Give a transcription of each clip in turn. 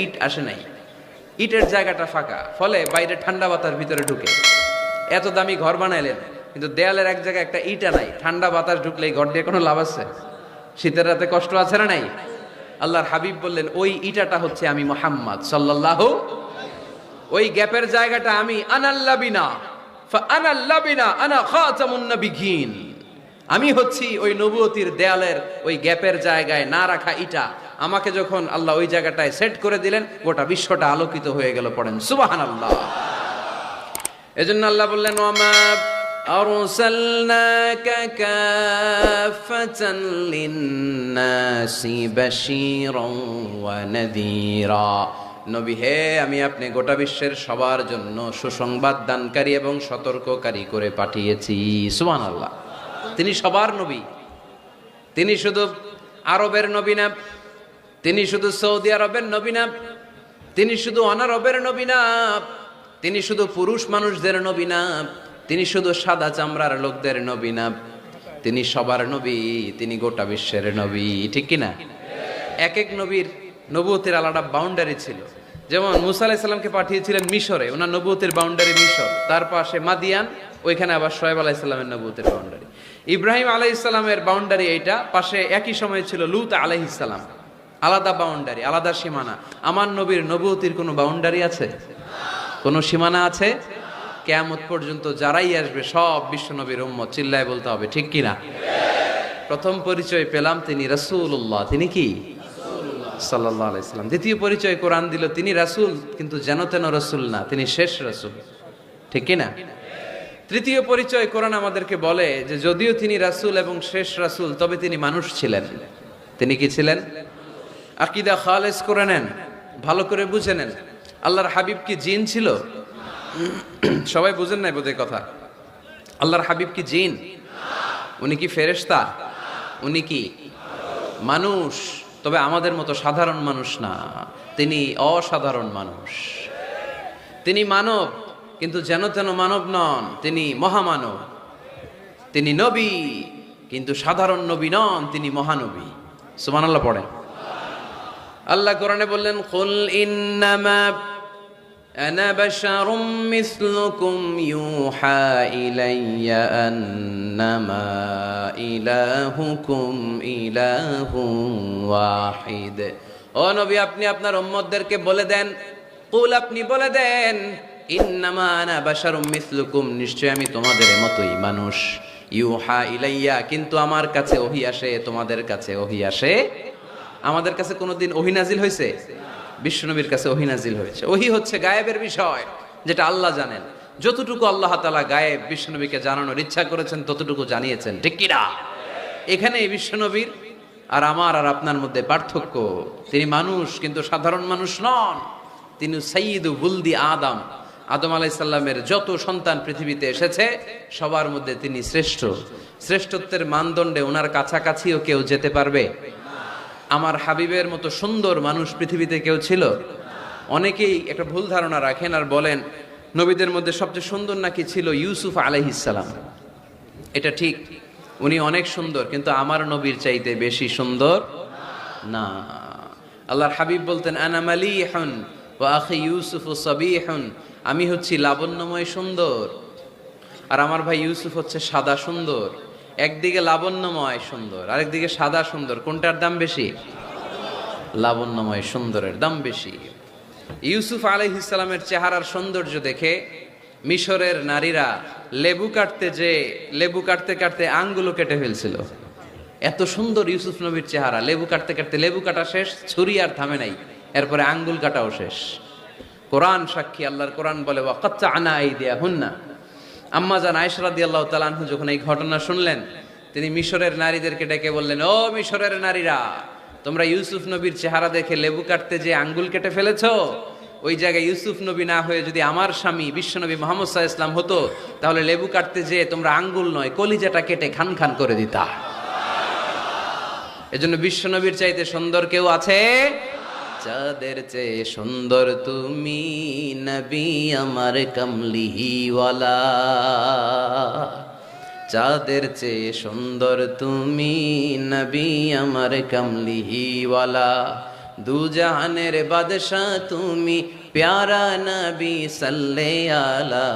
ইট আসে নাই, ইটের জায়গাটা ফাঁকা, ফলে বাইরে ঠান্ডা বাতাস ভিতরে ঢুকে। এত দামি ঘর বানাইলেন, কিন্তু দেয়ালের এক জায়গায় একটা ইটা নাই, ঠান্ডা বাতাস ঢুকলে এই ঘর দিয়ে কোনো লাভ আছে? শীতের রাতে কষ্ট আছে না নাই? আল্লাহর হাবিব বললেন, ওই ইটাটা হচ্ছে আমি মুহাম্মদ সাল্লাল্লাহু, ওই গ্যাপের জায়গাটা আমি, আনাল্লাবিনা ফাআনাল্লাবিনা আনা খাতামুন নবিয়্যিন, আমি হচ্ছি ওই নবুয়তির দেয়ালের ওই গ্যাপের জায়গায় না রাখা ইটা। আমাকে যখন আল্লাহ ওই জায়গাটায় সেট করে দিলেন, গোটা বিশ্বটা আলোকিত হয়ে গেল। পড়েন সুবহানাল্লাহ। এজন্য আল্লাহ বললেন, ওয়ামা আরসালনাকা কাফাতান লিন্নাসি বাশীরান ওয়া নাযীরা, নবী হে, আমি আপনি গোটা বিশ্বের সবার জন্য সুসংবাদ দানকারী এবং সতর্ককারী করে পাঠিয়েছি। সুবহানাল্লাহ। তিনি সবার নবী। তিনি শুধু আরবের নবী না, তিনি শুধু সৌদি আরবের নবী না, তিনি শুধু অনারবের নবী না, তিনি শুধু পুরুষ মানুষদের নবী না, তিনি শুধু সাদা চামড়ার লোকদের নবী না, তিনি সবার নবী, তিনি গোটা বিশ্বের নবী। ঠিক কিনা? এক এক নবীর নবুয়তের আলাদা বাউন্ডারি ছিল। যেমন মুসা আলাইহিস সালামকে পাঠিয়েছিলেন মিশরে, ওনার নবুয়তের বাউন্ডারি মিশর, তার পাশে মাদিয়ান, ওইখানে আবার শোয়েব আলাইহিস সালামের নবুয়তের বাউন্ডারি। ইব্রাহিম আলাইহিস সালামের বাউন্ডারি এইটা, পাশে একই সময়ে ছিল লূত আলাইহিস সালাম, আলাদা বাউন্ডারি, আলাদা সীমানা। আমার নবীর নবুয়তির কোনো বাউন্ডারি আছে? কোনো সীমানা আছে? কিয়ামত পর্যন্ত যারাই আসবে সব বিশ্ব নবীর উম্মত। চিল্লায় বলতে হবে ঠিক কিনা? প্রথম পরিচয় পেলাম তিনি রাসূলুল্লাহ, তিনি কি সাল্লাল্লাহু আলাইহি সাল্লাম। দ্বিতীয় পরিচয় কোরআন দিল, তিনি রাসূল, কিন্তু যেন তেন রাসূল না, তিনি শেষ রাসূল। ঠিক কিনা? তৃতীয় পরিচয় কোরআন আমাদেরকে বলে যে যদিও তিনি রাসূল এবং শেষ রাসূল, তবে তিনি মানুষ ছিলেন। তিনি কি ছিলেন? আকীদা খালেস করে নেন, ভালো করে বুঝে নেন। আল্লাহর হাবিব কি জিন ছিল? সবাই বুঝেন নাই বোধহয় কথা। আল্লাহর হাবিব কি জিন? উনি কি ফেরেশতা? উনি কি মানুষ? তবে আমাদের মতো সাধারণ মানুষ না, তিনি অসাধারণ মানুষ। তিনি মানব, কিন্তু যেন তেন মানব নন, তিনি মহামানব। তিনি নবী, কিন্তু সাধারণ নবী নন, তিনি মহানবী। সুবহানাল্লাহ পড়েন। আল্লাহ কোরআনে বললেন, কুল ইন্নামা আনা বাশারুম মিসলুকুম ইউহা ইলাইয়া আন্নামা ইলাহুকুম ইলাহুন ওয়াহিদ। ও নবী, আপনি আপনার উম্মতদেরকে বলে দেন, কুল, আপনি বলে দেন, ইন্নামা আনা বাশারুম মিসলুকুম, নিশ্চয় আমি তোমাদের মতোই মানুষ। ইউহা ইলাইয়া, কিন্তু আমার কাছে ওহী আসে, তোমাদের কাছে ওহী আসে। আমাদের কাছে কোনোদিন ওহী নাজিল হয়েছে? বিশ্বনবীর কাছে ওহী নাজিল হয়েছে। ওহী হচ্ছে গায়েবের বিষয়, যেটা আল্লাহ জানেন। যতটুকু আল্লাহ তাআলা গায়েব বিশ্বনবীকে জানানোর ইচ্ছা করেছেন, ততটুকু জানিয়েছেন। ঠিক কিনা? এখানে বিশ্বনবীর আর আমার আর আপনার মধ্যে পার্থক্য। তিনি মানুষ, কিন্তু সাধারণ মানুষ নন। তিনি সাইয়্যিদু বুলদি আদম, আদম আলাইহিস সালামের যত সন্তান পৃথিবীতে এসেছে সবার মধ্যে তিনি শ্রেষ্ঠ। শ্রেষ্ঠত্বের মানদণ্ডে ওনার কাছাকাছিও কেউ যেতে পারবে? আমার হাবিবের মতো সুন্দর মানুষ পৃথিবীতে কেউ ছিল? অনেকেই একটা ভুল ধারণা রাখেন আর বলেন নবীদের মধ্যে সবচেয়ে সুন্দর নাকি ছিল ইউসুফ আলাইহিস সালাম। এটা ঠিক, উনি অনেক সুন্দর, কিন্তু আমার নবীর চাইতে বেশি সুন্দর না। আল্লাহর হাবিব বলতেন, আনা মালিহুন ওয়া আখি ইউসুফ সাবিহুন, আমি হচ্ছি লাবণ্যময় সুন্দর, আর আমার ভাই ইউসুফ হচ্ছে সাদা সুন্দর। একদিকে লাবণ্যময় সুন্দর, আরেকদিকে সাদা সুন্দর, কোনটার দাম বেশি? লাবণ্যময় সুন্দরের দাম বেশি। ইউসুফ আলাইহিস সালামের চেহারার সৌন্দর্য দেখে মিশরের নারীরা লেবু কাটতে কাটতে আঙ্গুলও কেটে ফেলছিল। এত সুন্দর ইউসুফ নবীর চেহারা, লেবু কাটতে কাটতে লেবু কাটা শেষ, ছুরি আর থামে নাই, এরপরে আঙ্গুল কাটাও শেষ। কোরআন সাক্ষী, আল্লাহর কোরআন বলে, ওয়া কাত্তা'না আইদিয়াহুন্না। আম্মা জান আয়েশা রাদিয়াল্লাহু তাআলা আনহা যখন এই ঘটনা শুনলেন, তিনি মিশরের নারীদেরকে ডেকে বললেন, ও মিশরের নারীরা, তোমরা ইউসুফ নবীর চেহারা দেখে লেবু কাটতে যে আঙ্গুল কেটে ফেলেছো, ওই জায়গায় ইউসুফ নবী না হয়ে যদি আমার স্বামী বিশ্বনবী মুহাম্মদ সাল্লাল্লাহু আলাইহি ওয়াসাল্লাম হতো, তাহলে লেবু কাটতে যে তোমরা আঙ্গুল নয় কলিজাটা কেটে খান খান করে দিতা। এজন্য বিশ্বনবীর চাইতে সুন্দর কেউ আছে? চাঁদের চেয়ে সুন্দর তুমি নবী আমার কামলিওয়ালা, চাঁদের চেয়ে সুন্দর তুমি নবী আমার কামলিওয়ালা। দু জাহানের বাদশাহ তুমি প্যারা নবী সাল্লে আলা,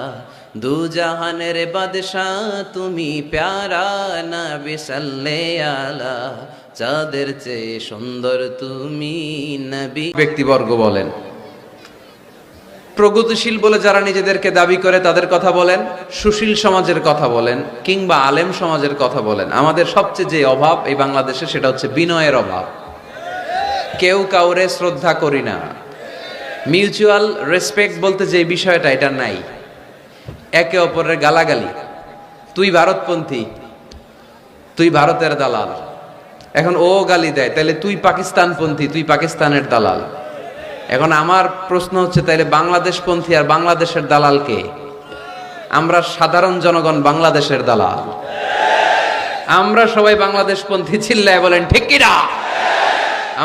দু জাহানের বাদশাহ তুমি প্যারা নবী সাল্লে আলা, চাঁদের চেয়ে সুন্দর তুমি নবী। ব্যক্তিবর্গ বলেন, প্রগতিশীল বলে যারা নিজেদেরকে দাবি করে তাদের কথা বলেন, সুশীল সমাজের কথা বলেন, কিংবা আলেম সমাজের কথা বলেন, আমাদের সবচেয়ে যে অভাব এই বাংলাদেশে সেটা হচ্ছে বিনয়ের অভাব। কেউ কাউরে শ্রদ্ধা করি না, মিউচুয়াল রেসপেক্ট বলতে যে বিষয়টা এটা নাই। একে অপরের গালাগালি, তুই ভারতপন্থী, তুই ভারতের দালাল, এখন ও গালি দেয়, তাহলে তুই পাকিস্তানপন্থী, তুই পাকিস্তানের দালাল। এখন আমার প্রশ্ন হচ্ছে, তাইলে বাংলাদেশপন্থী আর বাংলাদেশের দালাল কে? আমরা সাধারণ জনগণ বাংলাদেশের দালাল। আমরা সবাই বাংলাদেশপন্থী, চিল্লায় বলেন ঠিক কিনা?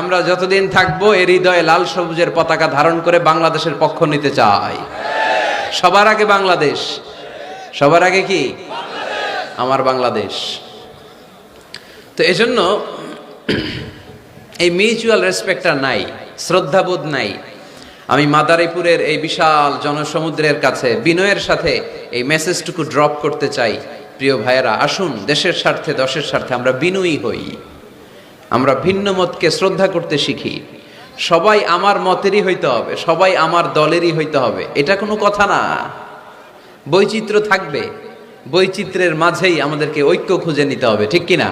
আমরা যতদিন থাকবো এর হৃদয়ে লাল সবুজের পতাকা ধারণ করে বাংলাদেশের পক্ষ নিতে চাই। সবার আগে বাংলাদেশ, সবার আগে কি? আমার বাংলাদেশ। তো এজন্য এই মিউচুয়াল রেসপেক্টটা নাই, শ্রদ্ধাবোধ নাই। আমি মাদারীপুরের এই বিশাল জনসমুদ্রের কাছে বিনয়ের সাথে এই মেসেজটুকু ড্রপ করতে চাই। প্রিয় ভাইয়েরা, আসুন দেশের স্বার্থে, দশের স্বার্থে আমরা বিনয়ী হই, আমরা ভিন্ন মতকে শ্রদ্ধা করতে শিখি। সবাই আমার মতেরই হইতে হবে, সবাই আমার দলেরই হইতে হবে, এটা কোনো কথা না। বৈচিত্র্য থাকবে, বৈচিত্র্যের মাঝেই আমাদেরকে ঐক্য খুঁজে নিতে হবে, ঠিক কিনা?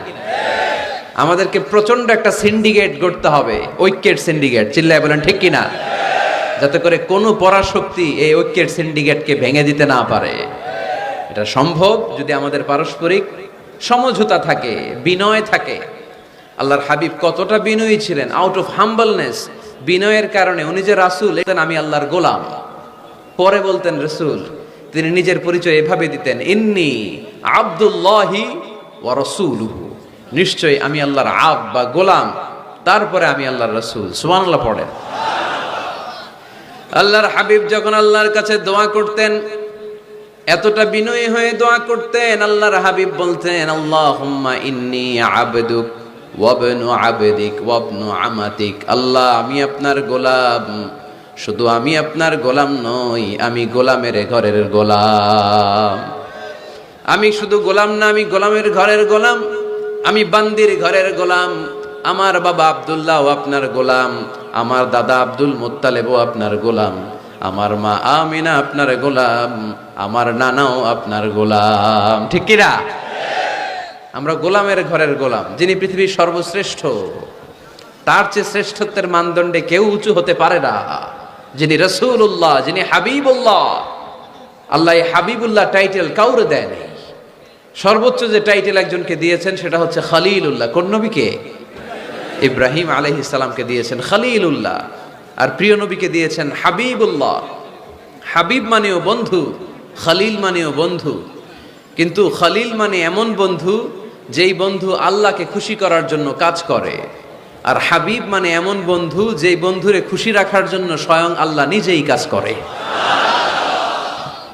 আমাদেরকে প্রচন্ড একটা সিন্ডিকেট গড়তে হবে, ঐক্যের সিন্ডিকেট, চিল্লায় বলেন ঠিক কিনা? যাতে করে কোনো পরাশক্তি এই ঐক্যের সিন্ডিকেটকে ভেঙে দিতে না পারে। এটা সম্ভব যদি আমাদের পারস্পরিক সমঝোতা থাকে, বিনয় থাকে। আল্লাহর হাবিব কতটা বিনয়ী ছিলেন, আউট অফ হাম্বলনেস, বিনয়ের কারণে। উনি যে রাসূল, আমি আল্লাহর গোলাম, পরে বলতেন রাসূল। তিনি নিজের পরিচয় এভাবে দিতেন, ইন্নী আব্দুল্লাহি ওয়া রাসূলুহু, নিশ্চয়ই আমি আল্লাহর আব্দ বা গোলাম, তারপরে আমি আল্লাহর রাসূল। সুবহানাল্লাহ পড়েন। আল্লাহর হাবিব যখন আল্লাহর কাছে দোয়া করতেন, এতটা বিনয়ী হয়ে দোয়া করতেন, আল্লাহর হাবিব বলতেন, আল্লাহুম্মা ইন্নী আবদুক ওয়া ইবনু আবদিক ওয়া ইবনু আমাতিক। আল্লাহ, আমি আপনার গোলাম, শুধু আমি আপনার গোলাম নই, আমি গোলামের ঘরের গোলাম। আমি শুধু গোলাম না, আমি গোলামের ঘরের গোলাম, আমি বান্দির ঘরের গোলাম। আমার বাবা আব্দুল্লাহ আপনার গোলাম, আমার দাদা আব্দুল মুত্তালিবও আপনার গোলাম, আমার মা আমিনা আপনার গোলাম, আমার নানাও আপনার গোলাম, ঠিক কিনা? আমরা গোলামের ঘরের গোলাম। যিনি পৃথিবীর সর্বশ্রেষ্ঠ, তার চেয়ে শ্রেষ্ঠত্বের মানদণ্ডে কেউ উঁচু হতে পারে না। যিনি রাসূলুল্লাহ, যিনি হাবিবুল্লাহ, আল্লাহ এই হাবিবুল্লাহ টাইটেল কাউরে দেয়নি। সর্বোচ্চ যে টাইটেল একজনকে দিয়েছেন সেটা হচ্ছে খলিলুল্লাহ। কোন নবীকে? ইব্রাহিম আলাইহিস সালামকে দিয়েছেন খলিলুল্লাহ, আর প্রিয় নবীকে দিয়েছেন হাবিবুল্লাহ। হাবিব মানেও বন্ধু, খলিল মানেও বন্ধু। কিন্তু খলিল মানে এমন বন্ধু যেই বন্ধু আল্লাহকে খুশি করার জন্য কাজ করে, আর হাবিব মানে এমন বন্ধু যেই বন্ধুরে খুশি রাখার জন্য স্বয়ং আল্লাহ নিজেই কাজ করে।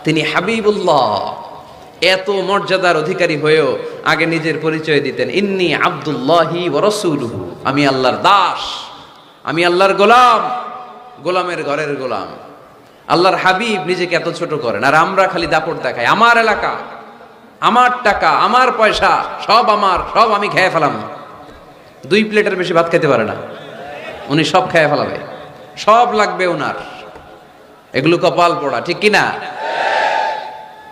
তিনি হাবিবুল্লাহ। এত মর্যাদার অধিকারী হয়েও আগে নিজের পরিচয় দিতেন, ইন্নী আব্দুল্লাহি ওয়া রাসূলুহু, আমি আল্লাহর দাস, আমি আল্লাহর গোলাম, গোলামের ঘরের গোলাম। আল্লাহর হাবিব নিজেকে এত ছোট করেন, আর আমরা খালি দাপট দেখাই, আমার এলাকা, আমার টাকা, আমার পয়সা, সব আমার, সব আমি খেয়ে ফেলাম। 2 প্লেটের বেশি ভাত খেতে পারে না, উনি সব খেয়ে ফেলাবে, সব লাগবে ওনার। এগুলো কপাল পোড়া, ঠিক কিনা?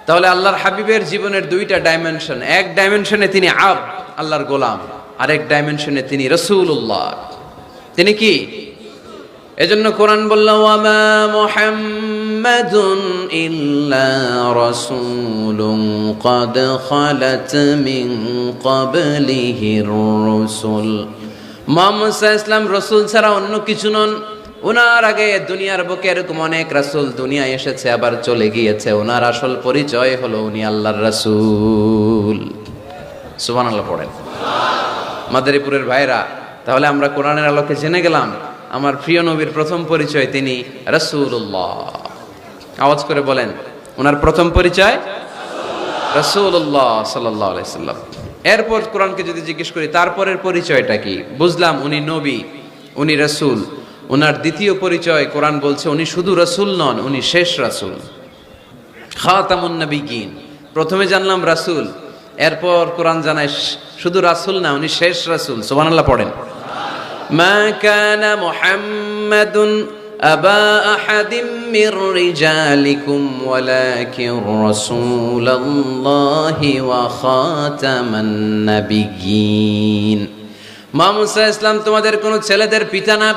তাহলে আল্লাহর হাবিবের জীবনের 2টা ডাইমেনশন। এক ডাইমেনশনে তিনি আল্লাহর গোলাম, আরেক ডাইমেনশনে তিনি রাসূলুল্লাহ। তিনি কি? এজন্য কোরআন বলল, ওয়ামা মুহাম্মাদুন ইল্লা রাসূলুন ক্বাদ খালাত মিন ক্বাবলিহির রাসূল। মুহাম্মদ সাল্লাল্লাহু আলাইহি ওয়াসাল্লাম রাসূল ছাড়া অন্য কিছু নন। ওনার আগে দুনিয়ার বুকে এরকম অনেক রাসূল দুনিয়ায় এসেছে, আবার চলে গিয়েছে। ওনার আসল পরিচয় হলো উনি আল্লাহর রাসূল। সুবহানাল্লাহ পড়েন। মাদারীপুরের ভাইরা, তাহলে আমরা কোরআনের আলোকে জেনে গেলাম আমার প্রিয় নবীর প্রথম পরিচয় তিনি রাসূলুল্লাহ। আওয়াজ করে বলেন, ওনার প্রথম পরিচয় রাসূলুল্লাহ সাল্লাল্লাহু আলাইহি সাল্লাম। এরপর কোরআনকে যদি জিজ্ঞেস করি তারপরের পরিচয়টা কি, বুঝলাম উনি নবী, উনি রাসূল। ওনার দ্বিতীয় পরিচয় কোরআন বলছে উনি শুধু রাসূল নন, উনি শেষ রাসূল, খাতামুন নবিয়্যিন। প্রথমে জানলাম রাসূল, এরপর কোরআন জানায় শুধু রাসূল না, উনি শেষ রাসূল। সুবহানাল্লাহ পড়েন। মা কানা মুহাম্মাদুন আবা আহাদিম মির রিজালিকুম ওয়ালাকিন রাসূলুল্লাহি ওয়া খাতামান নাবিয়্যিন। মুহাম্মদ সাল্লাল্লাহু আলাইহি ওয়াসাল্লাম তোমাদের কোনো ছেলেদের পিতা না,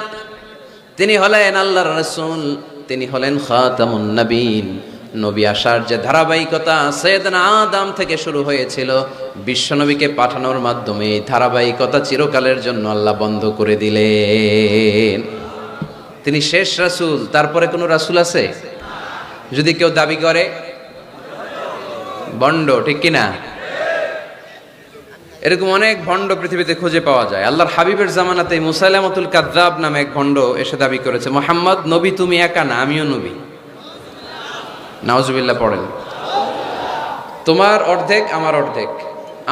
তিনি হলেন আল্লাহর রাসূল, তিনি হলেন খাতামুন নবীন। নবী আসার যে ধারাবাহিকতা সাইয়েদনা আদম থেকে শুরু হয়েছিল, বিশ্বনবীকে পাঠানোর মাধ্যমে এই ধারাবাহিকতা চিরকালের জন্য আল্লাহ বন্ধ করে দিলেন। তিনি শেষ রাসূল, তারপরে কোনো রাসূল আছে? যদি কেউ দাবি করে ভণ্ড, ঠিক কিনা? এরকম অনেক ভণ্ড পৃথিবীতে খুঁজে পাওয়া যায়। আল্লাহর হাবিবের জামানাতে মুসাইলামাতুল কাযযাব নামে এক ভণ্ড এসে দাবি করেছে, মুহাম্মদ নবী তুমি একা না, আমিও নবী। নাউজুবিল্লাহ পড়েন। তোমার অর্ধেক আমার অর্ধেক,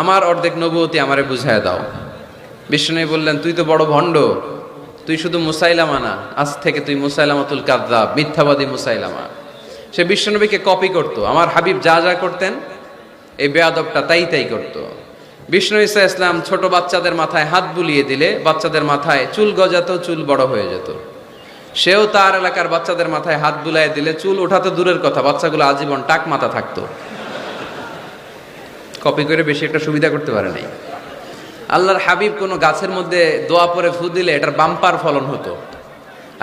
আমার অর্ধেক নবুয়তি আমারে বুঝায় দাও। বিষ্ণু বললেন তুই তো বড় ভণ্ড, তুই শুধু মুসাইলামা না, আজ থেকে তুই মুসাইলামাতুল কাযযাব, মিথ্যাবাদী মুসাইলামা। সে বিশ্বনবীকে কপি করত। আমার হাবিব যা যা করতেন এই বেয়াদবটা তাই তাই করত। বিষ্ণু ঈসা ইসলাম ছোট বাচ্চাদের মাথায় হাত বুলিয়ে দিলে বাচ্চাদের মাথায় চুল গজাতো, চুল বড় হয়ে যেত। সেও তার এলাকার বাচ্চাদের মাথায় হাত বুলাইয়ে দিলে চুল ওঠাতো দূরের কথা, বাচ্চাগুলো আজীবন টাক মাথা থাকতো। কপি করে বেশি একটা সুবিধা করতে পারে নাই। আল্লাহর হাবিব কোনো গাছের মধ্যে দোয়া পরে ফু দিলে এটার বাম্পার ফলন হতো,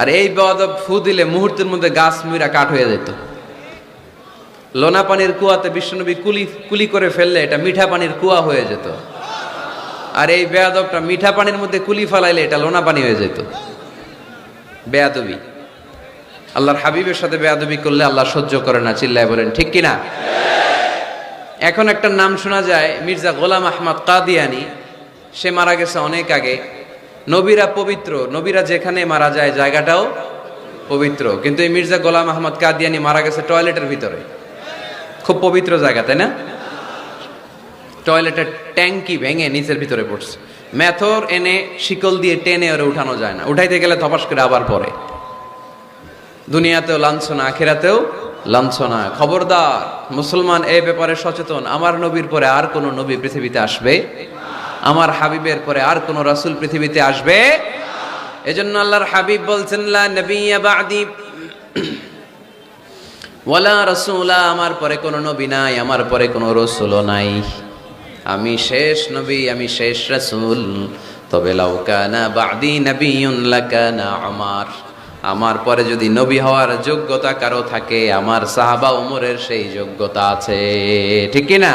আর এই বেয়াদব ফু দিলে মুহূর্তের মধ্যে গাছ মুইরা কাঠ হয়ে যেত। লোনা পানির কুয়াতে বিশ্বনবী কুলি করে ফেললে এটা মিঠা পানির কুয়া হয়ে যেত, আর এই বেয়াদবটা মিঠা পানির মধ্যে কুলি ফেলাইলে এটা লোনা পানি হয়ে যেত। বেয়াদবি, আল্লাহর হাবিবের সাথে বেয়াদবি করলে আল্লাহ সহ্য করে না। চিল্লায় বলেন ঠিক কিনা? এখন একটা নাম শোনা যায়, মির্জা গোলাম আহমদ কাদিয়ানি। সে মারা গেছে অনেক আগে। নবীরা পবিত্র, নবীরা যেখানে মারা যায় জায়গাটাও পবিত্র, কিন্তু এই মির্জা গোলাম আহমদ কাদিয়ানি মারা গেছে টয়লেটের ভিতরে। খুব পবিত্র জায়গা, তাই না? টয়লেটের ট্যাঙ্কি ভেঙে নিচের ভিতরে পড়ছে। মেথর এনে শিকল দিয়ে টেনে ওরে উঠানো যায় না, উঠাইতে গেলে ধপাস করে আবার পড়ে। দুনিয়াতেও লাঞ্ছনা, আখিরাতেও লাঞ্ছনা। খবরদার মুসলমান এই ব্যাপারে সচেতন। আমার নবীর পরে আর কোন নবী পৃথিবীতে আসবে, আমার হাবিবের পরে আর কোন রাসূল পৃথিবীতে আসবে। এজন্য আল্লাহর হাবিব বলছেন লা নবিয়্যা বা'দি ওয়ালা রাসূলা, আমার পরে কোনো নবী নাই, আমার পরে কোনো রাসূলও নাই। আমি শেষ নবী, আমি শেষ রাসূল। তবে লাউ কানা বা'দি নাবিয়্যুন লাকানা উমর, আমার পরে যদি নবী হওয়ার যোগ্যতা কারো থাকে, আমার সাহাবা ওমরের সেই যোগ্যতা আছে। ঠিক কি না?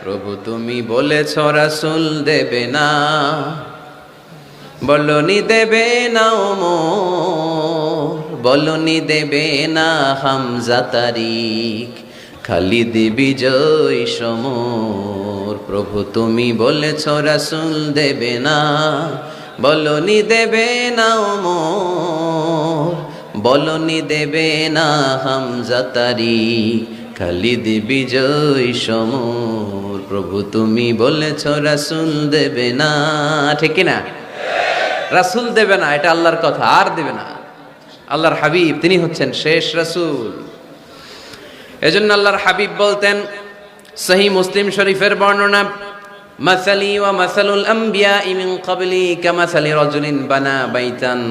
প্রভু তুমি বলেছ রাসূল দেবে না, বলনি দেবে না ওমর, বলনি দেবে না হামজা তারিক, খালিদ বিজয় সমর। প্রভু তুমি বলেছ রাসূল দেবে না, বলনি দেবে না ওমর, বলনি দেবে না হামজা তারিক, খালিদ বিজয় সমর। প্রভু তুমি বলেছ রাসূল দেবে না। ঠিক কি না? রাসূল দেবে না, এটা আল্লাহর কথা, আর দেবে না। আল্লাহর হাবিব তিনি হচ্ছেন শেষ রাসূল। এজন্য আল্লাহর হাবিব বলতেন, সহিহ মুসলিম শরীফের বর্ণনা, মাসালি ওয়া মাসালুল আমবিয়াই মিন ক্বাবলি কামাসালি রাজুলিন বানা বাইতান।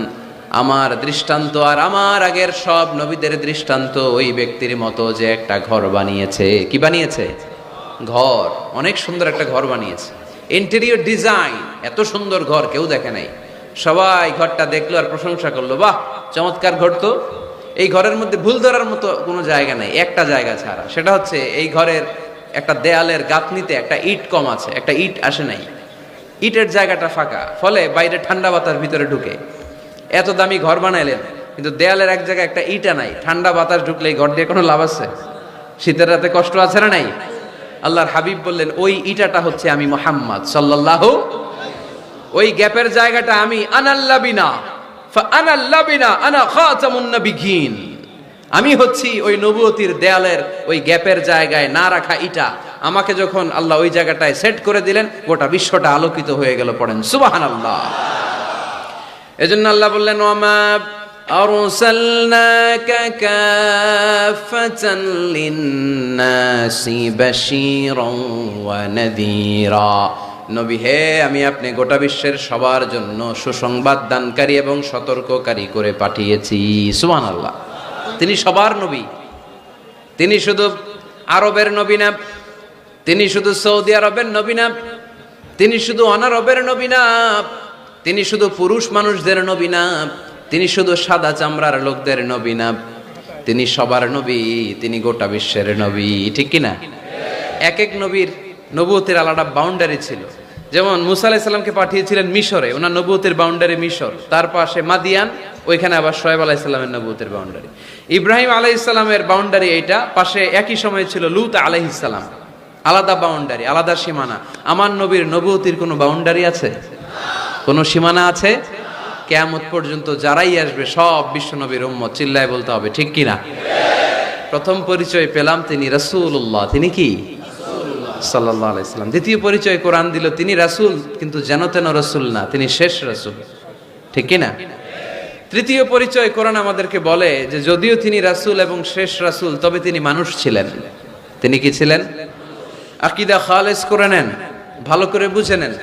আমার দৃষ্টান্ত আর আমার আগের সব নবীদের দৃষ্টান্ত ওই ব্যক্তির মতো যে একটা ঘর বানিয়েছে। কি বানিয়েছে? ঘর। অনেক সুন্দর একটা ঘর বানিয়েছে। ইন্টেরিয়র ডিজাইন, এত সুন্দর ঘর কেউ দেখে নাই। সবাই ঘরটা দেখলো আর প্রশংসা করলো, বাহ চমৎকার ঘর তো। এই ঘরের মধ্যে ভুল ধরার মতো কোনো জায়গা নেই, একটা জায়গা ছাড়া, সেটা হচ্ছে এই ঘরের একটা দেয়ালের গাঁথনিতে একটা ইট কম আছে, একটা ইট আসে নাই, ইটের জায়গাটা ফাঁকা, ফলে বাইরে ঠান্ডা বাতাস ভিতরে ঢুকে। এত দামি ঘর বানাইলেন কিন্তু দেয়ালের এক জায়গায় একটা ইটা নাই, ঠান্ডা বাতাস ঢুকলে এই ঘর দিয়ে কোনো লাভ আছে? শীতের রাতে কষ্ট আছে না নাই? আল্লাহর হাবিব বললেন ওই ইটাটা হচ্ছে আমি মুহাম্মদ সাল্লাল্লাহু, ওই গ্যাপের জায়গাটা আমি। আনাল্লাবিনা ফাআনাল্লাবিনা আনা খাতামুন নবিয়্যিন, আমি হচ্ছি ওই নবুয়তির দেয়ালের ওই গ্যাপের জায়গায় না রাখা ইটা। আমাকে যখন আল্লাহ ওই জায়গাটায় সেট করে দিলেন, গোটা বিশ্বটা আলোকিত হয়ে গেল। পড়েন সুবহানাল্লাহ। এজন্য আল্লাহ বললেন ওয়ামা আরসালনাকা কাফাতান লিন্নাসি বাশীরান ওয়া নাযীরা। নবী হে, আমি আপনি গোটা বিশ্বের সবার জন্য সুসংবাদ দানকারী এবং সতর্ককারী করে পাঠিয়েছি। সুবহানাল্লাহ। তিনি সবার নবী। তিনি শুধু আরবের নবী না, তিনি শুধু সৌদি আরবের নবী না, তিনি শুধু অনারবের নবী না, তিনি শুধু পুরুষ মানুষদের নবী না, তিনি শুধু সাদা চামড়ার লোকদের নবী না, তিনি সবার নবী, তিনি গোটা বিশ্বের নবী। ঠিক কিনা? এক এক নবীর নবুয়তের আলাদা বাউন্ডারি ছিল। যেমন মুসা আলাইহিস সালামকে পাঠিয়েছিলেন মিশরে, ওনার নবুয়তের বাউন্ডারি মিশর, তার পাশে মাদিয়ান, ওইখানে আবার শোয়েব আলাইহিস সালামের নবুয়তের বাউন্ডারি। ইব্রাহিম আলাইহিস সালামের বাউন্ডারি এইটা, পাশে একই সময় ছিল লূত আলাইহিস সালাম, আলাদা বাউন্ডারি, আলাদা সীমানা। আমার নবীর নবুয়তির কোনো বাউন্ডারি আছে? কোনো সীমানা আছে? কিয়ামত পর্যন্ত যারাই আসবে সব বিশ্ব নবীর উম্মত। চিল্লায় বলতে হবে ঠিক কিনা? প্রথম পরিচয় পেলাম তিনি রাসূলুল্লাহ। তিনি কি? সাল্লাল্লাহু আলাইহি সাল্লাম। দ্বিতীয় পরিচয় কোরআন দিল, তিনি রাসূল, কিন্তু যেন তেন রাসূল না, তিনি শেষ রাসূল। ঠিক কিনা? তৃতীয় পরিচয় কোরআন আমাদেরকে বলে যে যদিও তিনি রাসূল এবং শেষ রাসূল, তবে তিনি মানুষ ছিলেন। তিনি কি ছিলেন? আকীদা খালেস করে নেন, ভালো করে বুঝে নেন।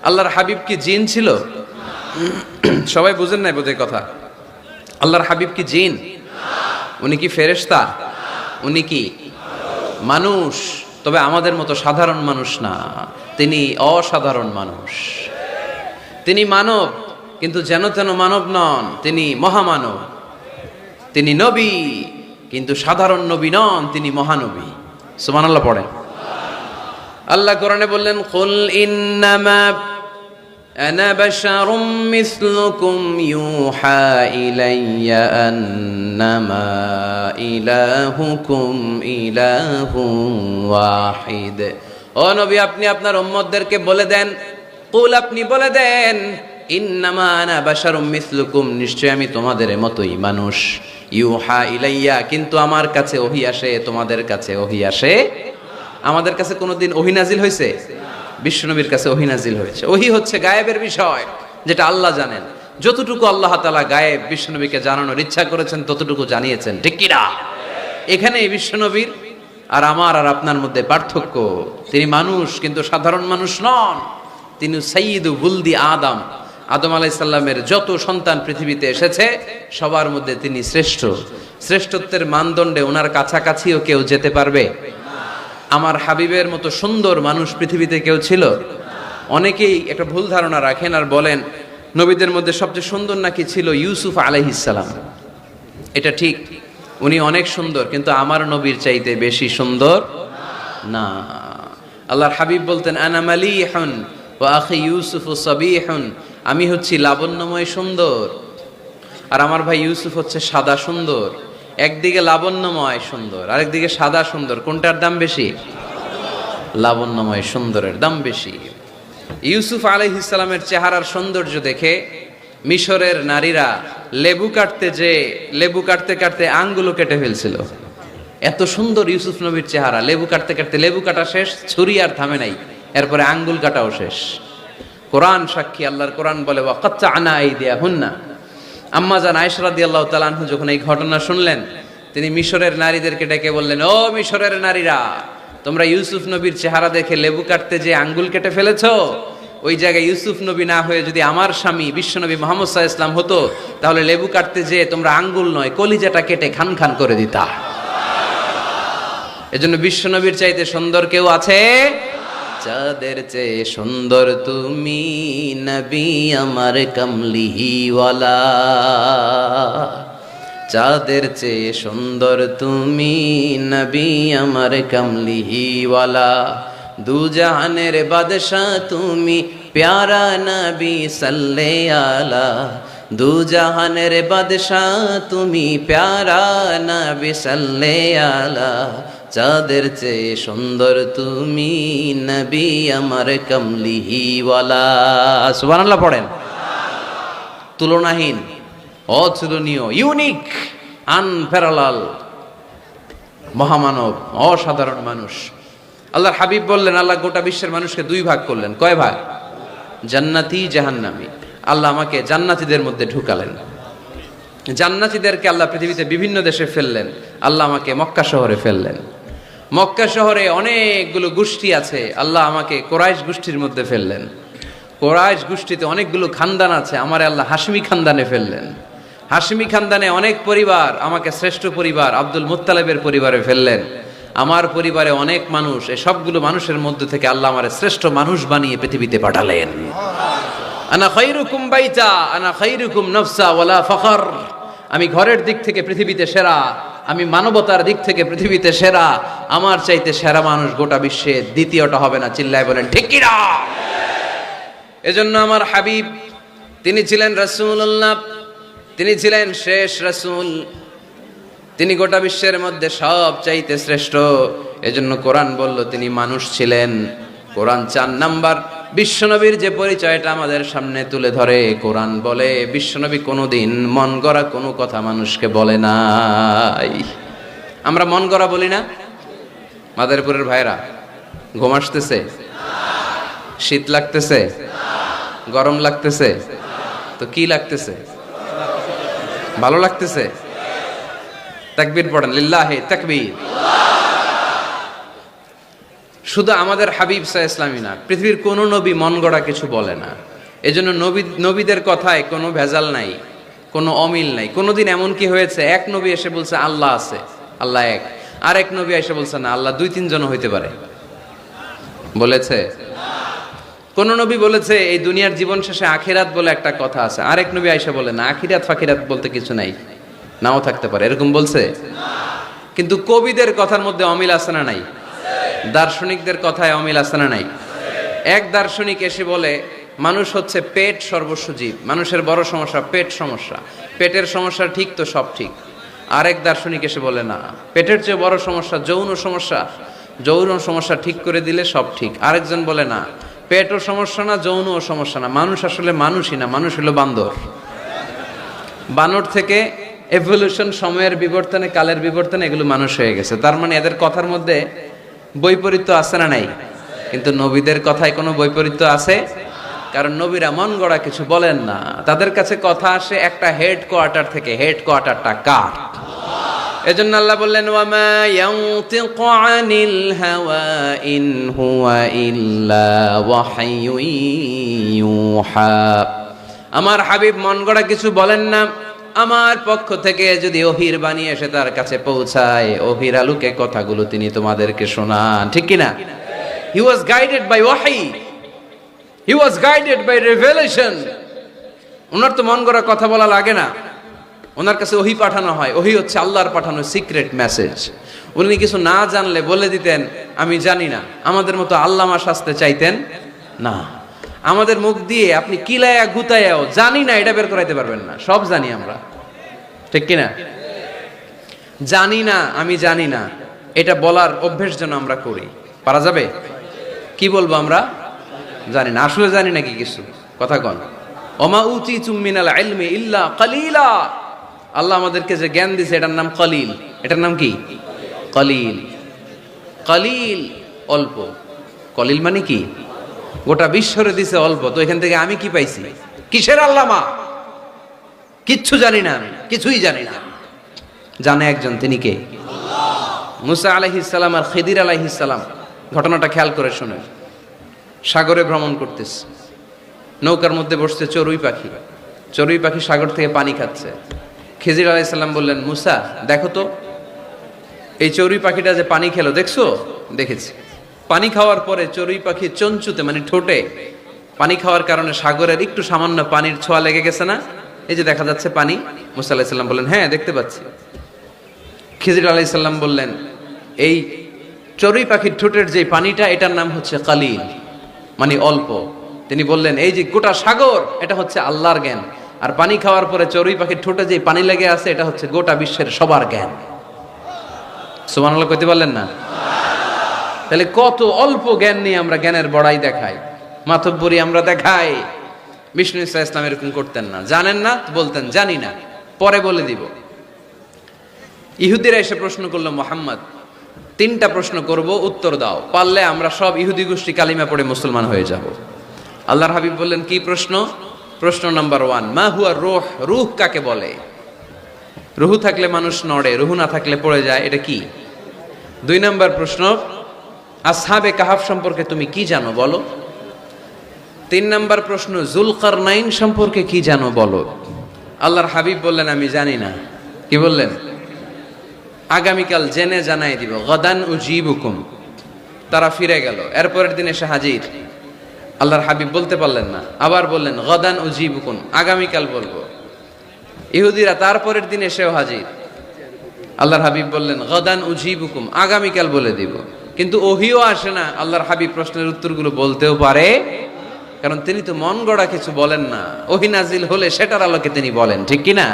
আল্লাহর হাবিব কি জিন ছিল? সবাই বুঝেন নাই বোধহয় কথা। আল্লাহর হাবিব কি জিন? উনি কি ফেরেশতা? উনি কি মানুষ? তবে আমাদের মতো সাধারণ মানুষ না, তিনি অসাধারণ মানুষ। তিনি মানব, কিন্তু যেন তেন মানব নন, তিনি মহামানব। তিনি নবী, কিন্তু সাধারণ নবী নন, তিনি মহানবী। সুবহানাল্লাহ পড়েন। আল্লাহ কোরআনে বললেন, কুল ইন্নামা আনা বাশারুম মিসলুকুম ইউহা ইলাইয়া আন্নামা ইলাহুকুম ইলাহুন ওয়াহিদ। ও নবী, আপনি আপনার উম্মতদেরকে বলে দেন, কুল, আপনি বলে দেন, ইন্নামা আনা বাশারুম মিসলুকুম, নিশ্চয় আমি তোমাদের মতোই মানুষ। ইউহা ইলাইয়া, কিন্তু আমার কাছে ওহী আসে, তোমাদের কাছে ওহী আসে। আমাদের কাছে কোনোদিন ওহী নাজিল হয়েছে? বিশ্বনবীর কাছে ওহী নাজিল হয়েছে। ওহী হচ্ছে গায়েবের বিষয়, যেটা আল্লাহ জানেন। যতটুকু আল্লাহ তাআলা গায়েব বিশ্বনবীকে জানানোর ইচ্ছা করেছেন ততটুকু জানিয়েছেন। ঠিক কি না? এখানে বিশ্বনবীর আর আমার আর আপনার মধ্যে পার্থক্য। তিনি মানুষ, কিন্তু সাধারণ মানুষ নন। তিনি সাইয়্যিদু বুলদি আদম। আদম আলাইহিস সালামের যত সন্তান পৃথিবীতে এসেছে সবার মধ্যে তিনি শ্রেষ্ঠ। শ্রেষ্ঠত্বের মানদণ্ডে ওনার কাছাকাছিও কেউ যেতে পারবে? আমার হাবিবের মতো সুন্দর মানুষ পৃথিবীতে কেউ ছিল? অনেকেই একটা ভুল ধারণা রাখেন আর বলেন নবীদের মধ্যে সবচেয়ে সুন্দর নাকি ছিল ইউসুফ আলাইহিস সালাম। এটা ঠিক, উনি অনেক সুন্দর, কিন্তু আমার নবীর চাইতে বেশি সুন্দর না। আল্লাহর হাবিব বলতেন, আনা মালিহুন ওয়া আখি ইউসুফু সাবিহুন, আমি হচ্ছি লাবণ্যময় সুন্দর, আর আমার ভাই ইউসুফ হচ্ছে সাদা সুন্দর। একদিকে লাবণ্যময় সুন্দর, আরেকদিকে সাদা সুন্দর, কোনটার দাম বেশি? লাবণ্যময় সুন্দরের দাম বেশি। ইউসুফ আলাইহিস সালামের চেহারার সৌন্দর্য দেখে মিশরের নারীরা লেবু কাটতে কাটতে আঙ্গুলও কেটে ফেলছিল। এত সুন্দর ইউসুফ নবীর চেহারা। লেবু কাটতে কাটতে লেবু কাটা শেষ, ছুরি আর থামে নাই, এরপরে আঙ্গুল কাটাও শেষ। কোরআন সাক্ষী, আল্লাহর কোরআন বলে, ওয়া কাত্তা'না আইদিয়াহুন্না। আম্মা জান আয়েশা রাদিয়াল্লাহু তাআলা আনহা যখন এই ঘটনা শুনলেন, তিনি মিশরের নারীদেরকে ডেকে বললেন, ও মিশরের নারীরা, তোমরা ইউসুফ নবীর চেহারা দেখে লেবু কাটতে যে আঙ্গুল কেটে ফেলেছো, ওই জায়গায় ইউসুফ নবী না হয়ে যদি আমার স্বামী বিশ্বনবী মুহাম্মদ সাল্লাল্লাহু আলাইহি ওয়াসাল্লাম হতো, তাহলে লেবু কাটতে যে তোমরা আঙ্গুল নয় কলিজাটা কেটে খান খান করে দিতা। এজন্য বিশ্বনবীর চাইতে সুন্দর কেউ আছে? চাঁদের চেয়ে সুন্দর তুমি নবী আমার কামলিওয়ালা। চাঁদের চেয়ে সুন্দর তুমি নবী আমার কামলিওয়ালা। দু জাহানের বাদশাহ তুমি প্যারা নবী সাল্লে আলা। দু জাহানের বাদশাহ তুমি প্যারা নবী সাল্লে আলা। চাঁদের চেয়ে সুন্দর তুমি নবী আমার কামলিওয়ালা। সুবহানাল্লাহ পড়েন। তুলনাহীন, অতুলনীয়, ইউনিক, আনপ্যারালাল, মহামানব, অসাধারণ মানুষ। আল্লাহর হাবিব বললেন, আল্লাহ গোটা বিশ্বের মানুষকে দুই ভাগ করলেন। কয় ভাগ? জান্নাতি, জাহান্নামী। আল্লাহ আমাকে জান্নাতীদের মধ্যে ঢুকালেন। জান্নাতীদেরকে আল্লাহ পৃথিবীতে বিভিন্ন দেশে ফেললেন, আল্লাহ আমাকে মক্কা শহরে ফেললেন। মক্কা শহরে অনেকগুলো গোষ্ঠী আছে, আল্লাহ আমাকে কোরাইশ গোষ্ঠীর মধ্যে ফেললেন। কোরাইশ গোষ্ঠীতে অনেকগুলো খানদান আছে, আমার আল্লাহ হাশমি খানদানে ফেললেন। হাশমি খানদানে অনেক পরিবার, আমাকে শ্রেষ্ঠ পরিবার আব্দুল মুত্তালিবের পরিবারে ফেললেন। আমার পরিবারে অনেক মানুষ, এই সবগুলো মানুষের মধ্যে থেকে আল্লাহ আমার শ্রেষ্ঠ মানুষ বানিয়ে পৃথিবীতে পাঠালেন। আনা খায়রুকুম বাইতা আনা খায়রুকুম নফসা ওয়ালা ফখর। আমি ঘরের দিক থেকে পৃথিবীতে সেরা, আমি মানবতার দিক থেকে পৃথিবীতে সেরা। আমার চাইতে সেরা মানুষ গোটা বিশ্বে দ্বিতীয়টা হবে না। চিল্লায় বলেন ঠিক কি না? এজন্য আমার হাবিব, তিনি ছিলেন রাসূলুল্লাহ, তিনি ছিলেন শেষ রাসূল, তিনি গোটা বিশ্বের মধ্যে সব চাইতে শ্রেষ্ঠ। এজন্য কোরআন বলল তিনি মানুষ ছিলেন। কোরআন 4 নাম্বার বিশ্বনবীর যে পরিচয়টা আমাদের সামনে তুলে ধরে, কোরআন বলে বিশ্বনবী কোনোদিন মন গড়া কোনো কথা মানুষকে বলে নাই। আমরা মন গড়া বলি না? মাদারীপুরের ভাইরা, ঘুম আসতেছে? শীত লাগতেছে? গরম লাগতেছে? তো কি লাগতেছে? ভালো লাগতেছে? তাকবীর পড়েন, লিল্লাহি তাকবীর। শুধু আমাদের হাবিব সাল্লাল্লাহু আলাইহি ওয়াসাল্লামই না, পৃথিবীর কোনো নবী মন গড়া কিছু বলে না। এজন্য নবীদের কথায় কোনো ভেজাল নাই, কোনো অমিল নাই। কোনোদিন এমন কি হয়েছে এক নবী এসে বলছে আল্লাহ আছে, আল্লাহ এক, আর এক নবী এসে বলছে না আল্লাহ 2-3 জন হইতে পারে? বলেছে? কোন নবী বলেছে এই দুনিয়ার জীবন শেষে আখিরাত বলে একটা কথা আছে, আরেক নবী আয়েশা বলে না আখিরাত ফাকিরাত বলতে কিছু নাই, নাও থাকতে পারে, এরকম বলছে? কিন্তু কবিদের কথার মধ্যে অমিল আছে না নাই? দার্শনিকদের কথায় অমিল আছে না নাই? এক দার্শনিক এসে বলে মানুষ হচ্ছে পেট সর্বস্ব জীব, মানুষের বড় সমস্যা পেট সমস্যা, পেটের সমস্যা ঠিক তো সব ঠিক। আরেক দার্শনিক এসে বলে না, পেটের চেয়ে বড় সমস্যা যৌন সমস্যা, যৌন সমস্যা ঠিক করে দিলে সব ঠিক। আরেকজন বলে না, পেটও সমস্যা না যৌনও সমস্যা না, মানুষ আসলে মানুষই না, মানুষ হলো বান্দর। বানর থেকে এভলিউশন, সময়ের বিবর্তনে, কালের বিবর্তনে এগুলো মানুষ হয়ে গেছে। তার মানে এদের কথার মধ্যে বৈপরীত্য আছে না নাই? কিন্তু নবীদের কথায় কোনো বৈপরীত্য আছে? কারণ নবীরা মন গড়া কিছু বলেন না, তাদের কাছে কথা আসে একটা হেডকোয়ার্টার থেকে। হেডকোয়ার্টারটা কার? এজন্য আল্লাহ বললেন ওয়ামা ইয়ানতিকু আনিল হাওয়া ইন হুয়া ইল্লা ওয়াহয়ুন ইউহা। আমার হাবিব মন গড়া কিছু বলেন না, আমার পক্ষ থেকে যদি ওহির বাণী এসে তার কাছে পৌঁছায়, ওহির আলোকে কথাগুলো তিনি তোমাদেরকে শোনান, ঠিক কি না? হি ওয়াজ গাইডেড বাই ওয়াহি, হি ওয়াজ গাইডেড বাই রেভেলেশন। ওনার তো মন গড়া কথা বলা লাগে না, ওনার কাছে ওহি পাঠানো হয়। ওহি হচ্ছে আল্লাহর পাঠানো সিক্রেট মেসেজ। উনি কিছু না জানলে বলে দিতেন আমি জানি না, আমাদের মতো আল্লামা শাস্তে চাইতেন না। আমাদের মুখ দিয়ে আপনি কিলায়া গুতায়াও জানি না এটা বের করাইতে পারবেন না, সব জানি আমরা, ঠিক কিনা? জানি না, আমি জানি না, এটা বলার অভ্যেস যেন আমরা করি। পারা যাবে? কি বলবো আমরা? জানি না। আসলে জানি নাকি কিছু? কথা কন। ওমা উতিতুম মিনাল ইলমি ইল্লা কালিলা। আল্লাহ আমাদেরকে যে জ্ঞান দিয়েছে এটার নাম কলিল। এটার নাম কি? কলিল। কলিল অল্প। কলিল মানে কি? গোটা বিশ্বরে দিছে অল্প, তো এখান থেকে আমি কি পাইছি? কিসের আল্লামা? কিচ্ছু জানি না, আমি কিছুই জানি না। জানে একজন, তিনি কে? মুসা আলাইহিস সালাম আর খিদির আলাইহিস সালাম। ঘটনাটা খেয়াল করে শুনে। সাগরে ভ্রমণ করতেছে, নৌকার মধ্যে বসছে চড়ুই পাখি। চড়ুই পাখি সাগর থেকে পানি খাচ্ছে। খিজির আলাইহিস সালাম বললেন, মুসা দেখো তো এই চড়ুই পাখিটা যে পানি খেলো, দেখছো? দেখেছি। পানি খাওয়ার পরে চড়ুই পাখি চঞ্চুতে মানে ঠোঁটে পানি খাওয়ার কারণে সাগরের একটু সামান্য পানির ছোঁয়া লেগে গেছে না? এই যে দেখা যাচ্ছে পানি। মুসা আলাইহিস সালাম বললেন, হ্যাঁ দেখতে পাচ্ছি। খিজির আলাইহিস সালাম বললেন, এই চড়ুই পাখির ঠোঁটের যে পানিটা, এটার নাম হচ্ছে কালিল, মানে অল্প। তিনি বললেন, এই যে গোটা সাগর, এটা হচ্ছে আল্লাহর জ্ঞান, আর পানি খাওয়ার পরে চড়ুই পাখির ঠোঁটে যে পানি লেগে আছে, এটা হচ্ছে গোটা বিশ্বের সবার জ্ঞান। সুবহানাল্লাহ কইতে পারলেন না? তাহলে কত অল্প জ্ঞান নিয়ে আমরা জ্ঞানের বড়াই দেখাই, মাতব্বরি আমরা দেখাই। বিষ্ণু ইসলাম এরকম করতেন না। জানেন না বলতেন জানি না, পরে বলে দিব। ইহুদিরা এসে প্রশ্ন করলো, মুহাম্মদ 3টা প্রশ্ন করব, উত্তর দাও, পারলে আমরা সব ইহুদি গোষ্ঠী কালিমা পড়ে মুসলমান হয়ে যাব। আল্লাহর হাবিব বললেন, কি প্রশ্ন? প্রশ্ন নাম্বার 1, মা হুয়া রূহ, রূহ কাকে বলে? রুহু থাকলে মানুষ নড়ে, রুহু না থাকলে পড়ে যায়, এটা কি? 2 নাম্বার প্রশ্ন, আসহাবে কাহাফ সম্পর্কে তুমি কি জানো বলো। 3 নাম্বার প্রশ্ন, যুলকারনাইন সম্পর্কে কি জানো বলো। আল্লাহর হাবিব বললেন আমি জানি না। কি বললেন? আগামীকাল জেনে জানাই দিব, গাদান উজিবুকুম। তারা ফিরে গেল, এরপরের দিন এসে হাজির। আল্লাহর হাবিব বলতে পারলেন না, আবার বললেন গাদান উজিবুকুম, আগামীকাল বলবো। ইহুদিরা তারপরের দিন এসেও হাজির। আল্লাহর হাবিব বললেন গাদান উজিবুকুম, আগামীকাল বলে দিব। কিন্তু ওহিও আসে না, আল্লাহর হাবিব প্রশ্নের উত্তরগুলো বলতেও পারে, কারণ তিনি তো মন গড়া কিছু বলেন না। ওহি নাজিল হলে সেটার আলোকে তিনি বলেন, ঠিক কি না?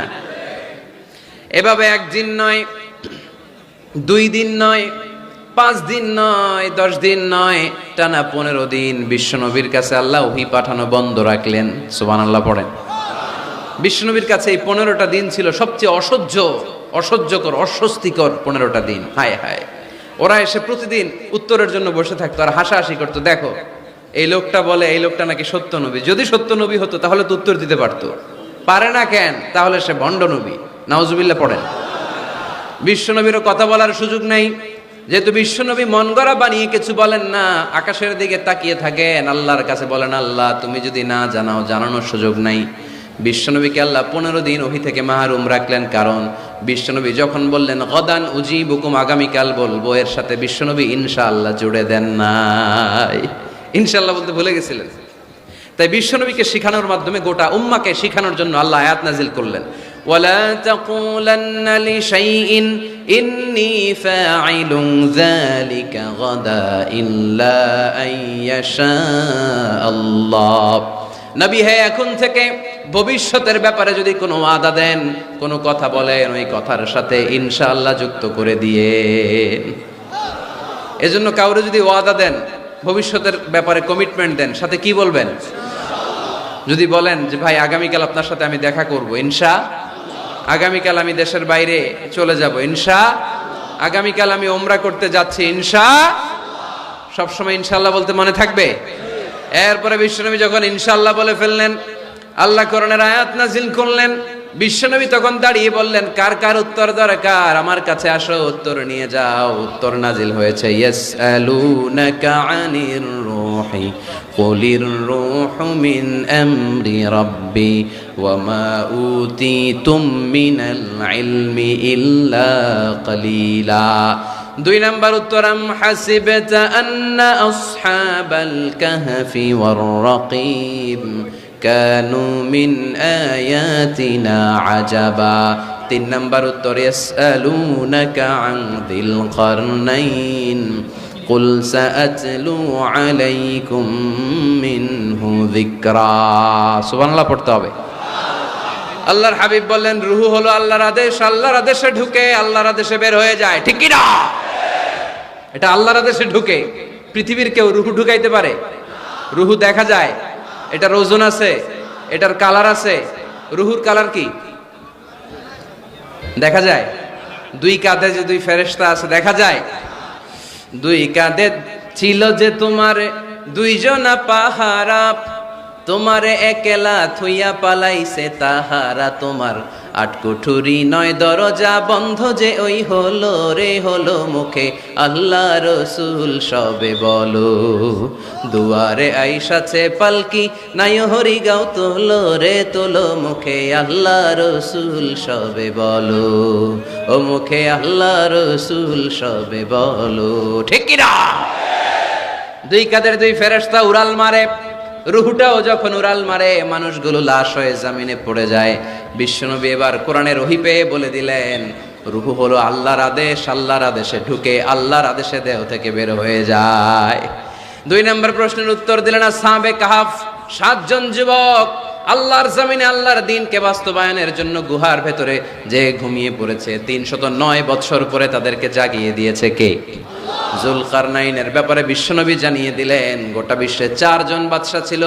এভাবে 1 দিন নয়, 2 দিন নয়, 5 দিন নয়, 10 দিন নয়, টানা 15 দিন বিশ্বনবীর কাছে আল্লাহ ওহী পাঠানো বন্ধ রাখলেন। সুবহানাল্লাহ পড়েন। বিশ্বনবীর কাছে এই 15টা দিন ছিল সবচেয়ে অসহ্যকর, অস্বস্তিকর 15টা দিন। হায় হায়, ওরা এসে প্রতিদিন উত্তরের জন্য বসে থাকতো আর হাসাহাসি করতো, দেখো এই লোকটা বলে এই লোকটা নাকি সত্য নবী। যদি সত্য নবী হতো তাহলে তো উত্তর দিতে পারতো, পারে না কেন? তাহলে সে ভণ্ড নবী। নাউজুবিল্লাহ পড়েন। বিশ্বনবীরও কথা বলার সুযোগ নেই, যেহেতু বিশ্বনবী মন গড়া বানিয়ে কিছু বলেন না, আকাশের দিকে তাকিয়ে থাকেন, আল্লাহর কাছে বলেন আল্লাহ তুমি যদি না জানাও, জানানোর সুযোগ নাই। বিশ্বনবীকে আল্লাহ 15 দিন ওহী থেকে মাহরুম রাখলেন, কারণ বিশ্বনবী যখন বললেন গদান উজিবুকুম, আগামীকাল বলবো, এর সাথে বিশ্বনবী ইনশাআল্লাহ জুড়ে দেন নাই। ইনশাআল্লাহ বলতে ভুলে গেছিলেন। তাই বিশ্বনবীকে শিখানোর মাধ্যমে গোটা উম্মাকে শিখানোর জন্য আল্লাহ আয়াত নাজিল করলেন, ওয়ালা তাকুলান্না লিশাইইন ইন্নী ফাঈলুন যালিকা গাদা ইল্লা আইয়াশা আল্লাহ। নবী হে, এখন থেকে ভবিষ্যতের ব্যাপারে যদি কোনো ওয়াদা দেন, কোনো কথা বলেন, ওই কথার সাথে ইনশাআল্লাহ যুক্ত করে দিয়ে। এজন্য কাউরে যদি ওয়াদা দেন, ভবিষ্যতের ব্যাপারে কমিটমেন্ট দেন, সাথে কি বলবেন? যদি বলেন যে ভাই আগামীকাল আপনার সাথে আমি দেখা করব, ইনশা। আগামীকাল আমি দেশের বাইরে চলে যাব, ইনশা। আগামীকাল আমি ওমরা করতে যাচ্ছি, ইনশা। সবসময় ইনশাআল্লাহ বলতে মনে থাকবে। এরপরে বিশ্বনবী যখন ইনশাআল্লাহ বলে ফেললেন, আল্লাহ কোরআনের আয়াত নাজিল করলেন। বিশ্বনবী তখন দাঁড়িয়ে বললেন, কার কার উত্তর দরকার আমার কাছে আসো, উত্তর নিয়ে যাও। উত্তর নাজিল হয়েছে, ইয়াসআলুনাকা আনির রূহি কুলির রূহু মিন আমরি রাব্বি ওয়া মা উতিতুম মিনাল ইলমি ইল্লা কালিলা। 2 নাম্বার উত্তর, আম হাসিবতা আন্না আসহাবাল কাহফি ওয়ার রাকিব কানু মিন আয়াতিনা আজাবা। 3 নাম্বার উত্তর, ইয়াসআলুনাকা আন যিল কারনাইন কুল সাআতলু আলাইকুম মিনহু যিকরা। সুবহানাল্লাহ পড়তে হবে। আল্লাহর হাবিব বললেন, রূহ হলো আল্লাহর আদেশ, আল্লাহর আদেশে ঢুকে আল্লাহর আদেশে বের হয়ে যায়, ঠিক কি না? এটা আল্লাহর আদেশে ঢুকে। পৃথিবীর কেউ রূহ ঢুকাইতে পারে? রূহ দেখা যায়, এটার ওজন আছে, এটার কালার আছে। রূহুর কালার কি দেখা যায়? 2 কাঁধে যে 2 ফেরেশতা আছে দেখা যায়? 2 কাঁধে ছিল যে তোমার 2 জনা পাহারা, তোমারে একলা থুইয়া পালাইছে তাহারা। তোমার 8 কুঠুরি 9 দরজা বন্ধ যে ওই হলো রে হলো, মুখে আল্লাহ রসুল সবে বলো। দুয়ারে আইসাছে পালকি নাই হরি গাও তোলো রে তোলো, মুখে আল্লাহ রসুল সবে বলো। ও মুখে আল্লাহ রসুল সবে বলো, ঠিক কি না? 2 কাঁধের 2 ফেরেশতা উড়াল মারে। রুহুটাও যখন উড়াল মারে, মানুষগুলো লাশ হয়ে জমিনে পড়ে যায়। বিশ্বনবী এবার কোরআনের ওহী পেয়ে বলে দিলেন, রুহু হলো আল্লাহর আদেশ, আল্লাহর আদেশে ঢুকে আল্লাহর আদেশে দেহ থেকে বের হয়ে যায়। 2 নম্বর প্রশ্নের উত্তর দিলেন আসহাবে কাহাফ, 7 জন যুবক আল্লাহর জমিনে আল্লাহর দ্বীনকে বাস্তবায়নের জন্য গুহার ভেতরে যে ঘুমিয়ে পড়েছে। 309 বছর পরে তাদেরকে জাগিয়ে দিয়েছে কে? যুলকারনাইনের ব্যাপারে বিশ্বনবী জানিয়ে দিলেন, গোটা বিশ্বে 4 জন বাদশা ছিল,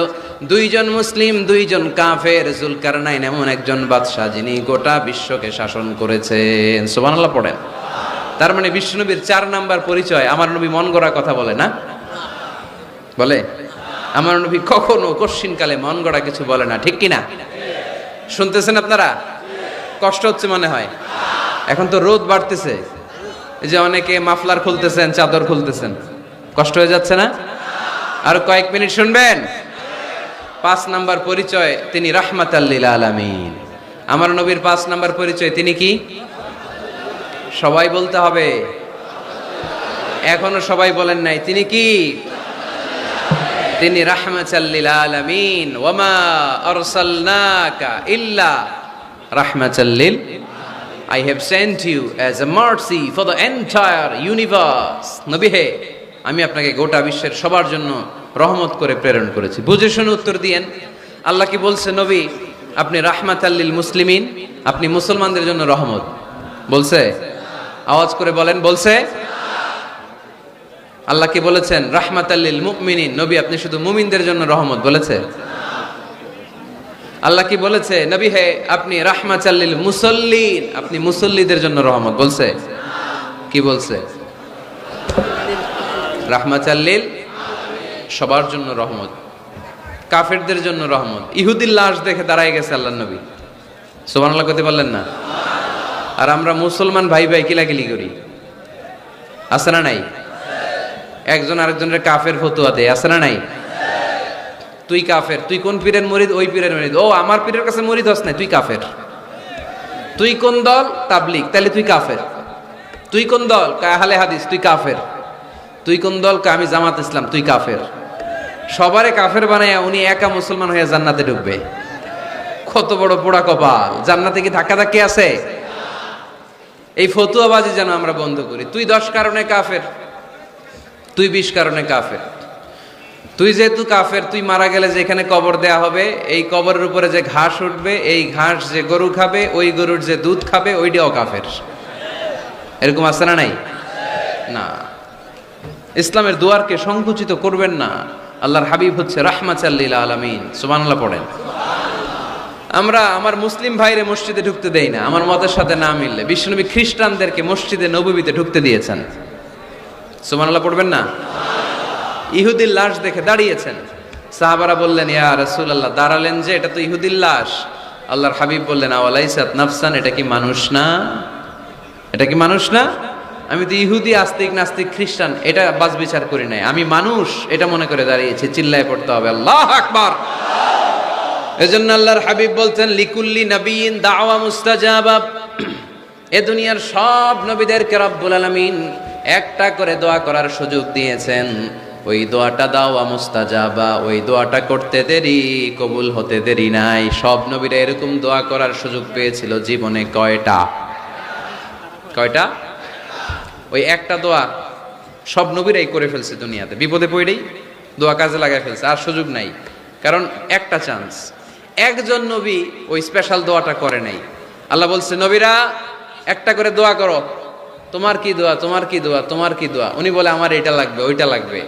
2 জন মুসলিম 2 জন কাফের। যুলকারনাইন এমন একজন বাদশা যিনি গোটা বিশ্বকে শাসন করেছেন। সুবহানাল্লাহ পড়েন। তার মানে বিশ্বনবীর 4 নাম্বার পরিচয়, আমার নবী মন গড়া কথা বলে না, বলে আমার নবী কখনো কশ্চিনকালে মন গড়া কিছু বলে না, ঠিক কিনা? শুনতেছেন আপনারা? কষ্ট হচ্ছে মনে হয়? এখন তো রোদ বাড়তেছে, এই যে অনেকে মাফলার খুলতেছেন, চাদর খুলতেছেন, কষ্ট হয়ে যাচ্ছে না? আর কয়েক মিনিট শুনবেন। 5 নাম্বার পরিচয়, তিনি রাহমাতাল লিল আলামিন। আমার নবীর 5 নাম্বার পরিচয়, তিনি কি? সবাই বলতে হবে, এখনো সবাই বলেন নাই। তিনি কি? তিনি রাহমাতাল লিল আলামিন। ওয়ামা আরসালনাকা ইল্লা রাহমাতাল লিল, I have sent you as a mercy for the entire universe. নবী হে, আমি আপনাকে গোটা বিশ্বের সবার জন্য রহমত করে প্রেরণ করেছি। বুঝে শুনে উত্তর দিয়েন। আল্লাহ কি বলছে? নবী আপনি রাহমাতাল লিল মুসলিমিন, আপনি মুসলমানদের জন্য রহমত। বলছে? আওয়াজ করে বলেন, বলছে? আল্লাহ কি বলেছেন? রাহমাতাল লিল মুমিনিন, নবী আপনি শুধু মুমিনদের জন্য রহমত, বলেছে? আল্লাহ কি বলেছে? নবী হে আপনি রাহমাতাল লিল মুসাল্লিন, আপনি মুসল্লিদের জন্য রহমত, বলছে? কি বলছে? রাহমাতাল লিল, সবার জন্য রহমত, কাফেরদের জন্য রহমত। ইহুদির লাশ দেখে দাঁড়ায় গেছে আল্লাহর নবী, সুবহানাল্লাহ কইতে পারলেন না? আর আমরা মুসলমান ভাই ভাই কিলাকিলি করি, আছে না নাই? একজন আরেকজনের কাফের ফতোয়া দেয়, আছে না নাই? তুই কাফের, তুই কোন পীরের মুরিদ? ওই পীরের মুরিদ। ও আমার পীরের কাছে মুরিদ হস নাই, তুই কাফের। তুই কোন দল? তাবলীগ, তাহলে তুই কাফের। তুই কোন দল? আহলে হাদিস, তুই কাফের। তুই কোন দল? আমি জামাত ইসলাম, তুই কাফের। সবারে কাফের বানায় উনি একা মুসলমান হয়ে জান্নাতে ঢুকবে। কত বড় পোড়া কপাল! জান্নাতে কি ধাক্কা ধাক্কি আছে? এই ফতুয়াবাজি যেন আমরা বন্ধ করি। তুই 10 কারণে কাফের, তুই 20 কারণে কাফের। তুই যেহেতু কাফের, তুই মারা গেলে যেখানে কবর দেয়া হবে, এই কবরের উপরে যে ঘাস উঠবে, এই ঘাস যে গরু খাবে, ওই গরুর যে দুধ খাবে, ওইটাও কাফের। এরকম আছে না নাই? না। ইসলামের দুয়ারকে সংকুচিত করবেন না। আল্লাহর হাবিব হচ্ছে রাহমাতাল লিল আলামিন। সুবহানাল্লাহ পড়েন। আমরা আমার মুসলিম ভাইরে মসজিদে ঢুকতে দেই না, আমার মতের সাথে না মিললে। বিশ্বনবী খ্রিস্টানদেরকে মসজিদে নববীতে ঢুকতে দিয়েছেন। সুবহানাল্লাহ পড়বেন না? ইহুদির লাশ দেখে দাঁড়িয়েছেন। সাহাবারা বললেন, ইয়া রাসূলুল্লাহ, দাঁড়ালেন যে, এটা তো ইহুদির লাশ। আল্লাহর হাবিব বললেন, আওয়ালাইসাত নাফসান, এটা কি মানুষ না? এটা কি মানুষ না? আমি তো ইহুদি, আস্তিক, নাস্তিক, খ্রিস্টান এটা বাজ বিচার করি নাই, আমি মানুষ এটা মনে করে দাঁড়িয়েছি। চিল্লায় পড়তে হবে আল্লাহু আকবার। এজন্য আল্লাহর হাবিব বলতেন, লিকুল্লি নবিয়িন দাওয়া মুস্তাজাবা। এ দুনিয়ার সব নবীদেরকে রব্বুল আলামিন একটা করে দোয়া করার সুযোগ দিয়েছেন। ওই দোয়াটা দাওয়া মুস্তাজাবা, ওই দোয়াটা করতে দেরি, কবুল হতে দেরি নাই। সব নবীরা এরকম দোয়া করার সুযোগ পেয়েছিল জীবনে। কয়টা? কয়টা? ওই একটা দোয়া সব নবীরাই করে ফেলছে দুনিয়াতে। বিপদে পড়েই দোয়া কাজে লাগায় ফেলছে, আর সুযোগ নাই। কারণ একটা চান্স, একজন নবী ওই স্পেশাল দোয়াটা করে নাই। আল্লাহ বলছে, নবীরা একটা করে দোয়া করো। তোমার কি দোয়া? তোমার কি দোয়া? তোমার কি দোয়া? উনি বলে, আমার এটা লাগবে, ওইটা লাগবে।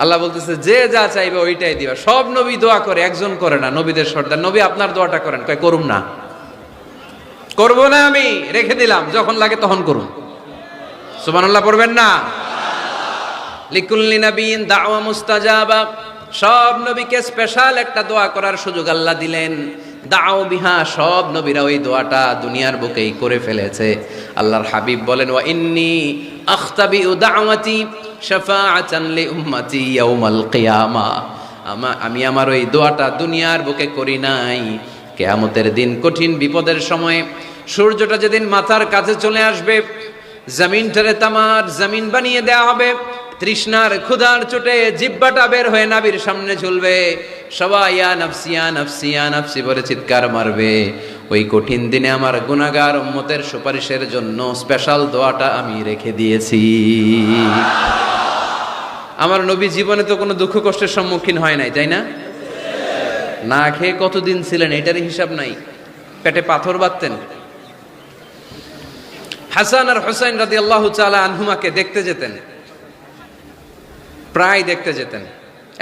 আল্লাহ বলতেছে, যে যা চাইবে ওইটাই দিবা। সব নবী দোয়া করে, একজন করে না। নবীদের সর্দার, নবী আপনার দোয়াটা করেন। কয়, করুম না, করবো না, আমি রেখে দিলাম, যখন লাগে তখন করুন। সুবহানাল্লাহ পড়বেন না? লিকুল্লি নবিয়িন দাওয়া মুস্তাজাবা। সব নবীকে স্পেশাল একটা দোয়া করার সুযোগ আল্লাহ দিলেন। দাও বিহা, সব নবীরা ওই দোয়াটা দুনিয়ার বুকেই করে ফেলেছে। আল্লাহর হাবিব বলেন, ওয়া ইন্নী আখতাবিউ দাওয়াতি শাফাআতান লি উম্মতি ইয়াউমাল কিয়ামা। আমি আমার ওই দোয়াটা দুনিয়ার বুকে করি নাই, কিয়ামতের দিন কঠিন বিপদের সময়, সূর্যটা যেদিন মাথার কাছে চলে আসবে, জমিনটারে তামার জমিন বানিয়ে দেয়া হবে, তৃষ্ণার ক্ষুধার চোটে জিহ্বাটা বের হয়ে নাবির সামনে ঝুলবে, সবাই ইয়া নাফসি ইয়া নাফসি ইয়া নাফসি বলে চিৎকার মারবে। ওই কঠিন দিনে আমার গুনাহগার উম্মতের সুপারিশের জন্য স্পেশাল দোয়াটা আমি রেখে দিয়েছি। আমার নবী জীবনে তো কোনো দুঃখ কষ্টের সম্মুখীন হয় নাই, তাই না? না খেয়ে কতদিন ছিলেন এটারই হিসাব নাই। পেটে পাথর বাঁধতেন। হাসান আর হুসাইন রাদিয়াল্লাহু তাআলা আনহুমাকে দেখতে যেতেন, প্রায় দেখতে যেতেন।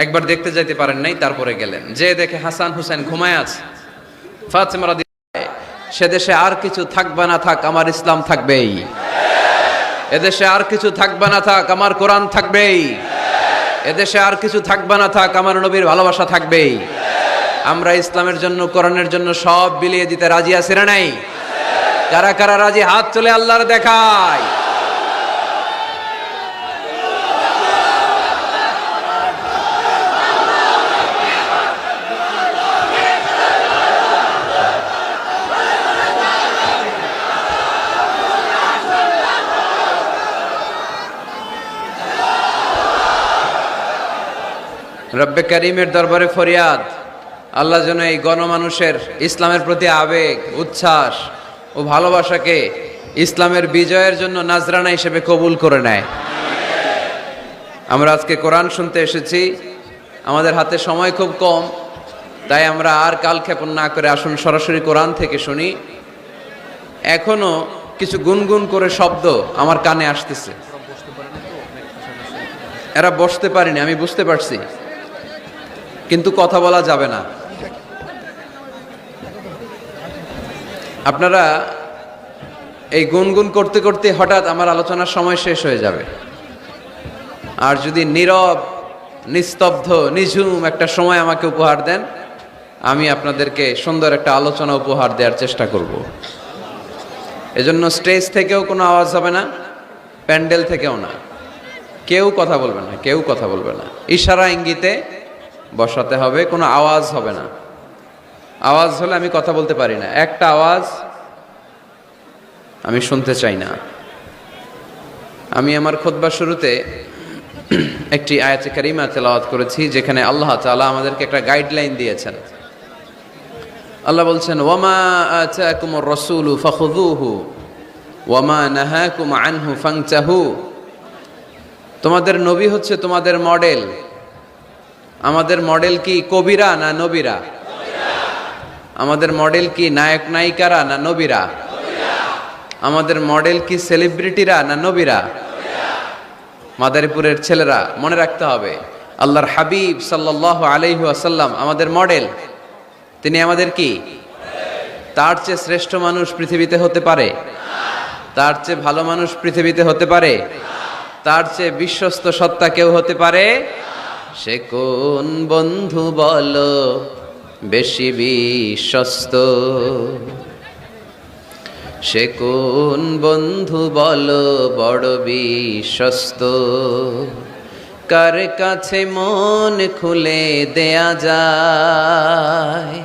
একবার দেখতে যাইতে পারেন নাই, তারপরে গেলেন। যে দেখে হাসান হুসাইন ঘুমায় আছে। ফাতেমা রাদিয়াল্লাহু, সে দেশে আর কিছু থাকবে না থাক, আমার ইসলাম থাকবেই। এদেশে আর কিছু থাকবে না থাক, আমার কোরআন থাকবেই। এদেশে আর কিছু থাকবে না থাক, আমার নবীর ভালোবাসা থাকবেই। আমরা ইসলামের জন্য, কোরআনের জন্য সব বিলিয়ে দিতে রাজি আছি না নাই? কারা কারা রাজি হাত তুলে আল্লাহর দেখায়। রব্বে করিমের দরবারে ফরিয়াদ, আল্লাহ যেন এই গণমানুষের ইসলামের প্রতি আবেগ, উচ্ছ্বাস ও ভালোবাসাকে ইসলামের বিজয়ের জন্য নাজরানা হিসেবে কবুল করে নেয়। আমরা আজকে কোরআন শুনতে এসেছি, আমাদের হাতে সময় খুব কম, তাই আমরা আর কালক্ষেপণ না করে আসুন সরাসরি কোরআন থেকে শুনি। এখনো কিছু গুনগুন করে শব্দ আমার কানে আসতেছে। এরা বসতে পারেনি, আমি বুঝতে পারছি, কিন্তু কথা বলা যাবে না। আপনারা এই গুনগুন করতে করতে হঠাৎ আমার আলোচনার সময় শেষ হয়ে যাবে। আর যদি নীরব, নিস্তব্ধ, নিঝুম একটা সময় আমাকে উপহার দেন, আমি আপনাদেরকে সুন্দর একটা আলোচনা উপহার দেওয়ার চেষ্টা করব। এজন্য স্টেজ থেকেও কোনো আওয়াজ হবে না, প্যান্ডেল থেকেও না, কেউ কথা বলবে না, কেউ কথা বলবে না। ইশারা ইঙ্গিতে বসাতে হবে, কোনো আওয়াজ হবে না। আওয়াজ হলে আমি কথা বলতে পারি না, একটা আওয়াজ আমি শুনতে চাই না। আমি আমার খুতবার শুরুতে একটি আয়াতে কারিমা তেলাওয়াত করেছি, যেখানে আল্লাহ তাআলা আমাদেরকে একটা গাইডলাইন দিয়েছেন। আল্লাহ বলছেন, ওয়ামা আতাকুমুর রাসূলু ফাখুযুহু ওয়ামা নাহাকুম আনহু ফানতাহু। তোমাদের নবী হচ্ছে তোমাদের মডেল। আমাদের মডেল কি কবিরা না নবীরা? আমাদের মডেল কি নায়ক নায়িকারা না নবীরা? আমাদের মডেল কি সেলিব্রিটিরা না নবীরা? মাদারীপুরের ছেলেরা মনে রাখতে হবে, আল্লাহর হাবিব সাল্লাল্লাহু আলাইহি ওয়াসাল্লাম আমাদের মডেল। তিনি আমাদের কি? তার চেয়ে শ্রেষ্ঠ মানুষ পৃথিবীতে হতে পারে? তার চেয়ে ভালো মানুষ পৃথিবীতে হতে পারে? তার চেয়ে বিশ্বস্ত সত্তা কেউ হতে পারে? সে কোন বন্ধু বলো বেশি বিশ্বস্ত? সে কোন বন্ধু বলো বড় বিশ্বস্ত? কার কাছে মন খুলে দেয়া যায়,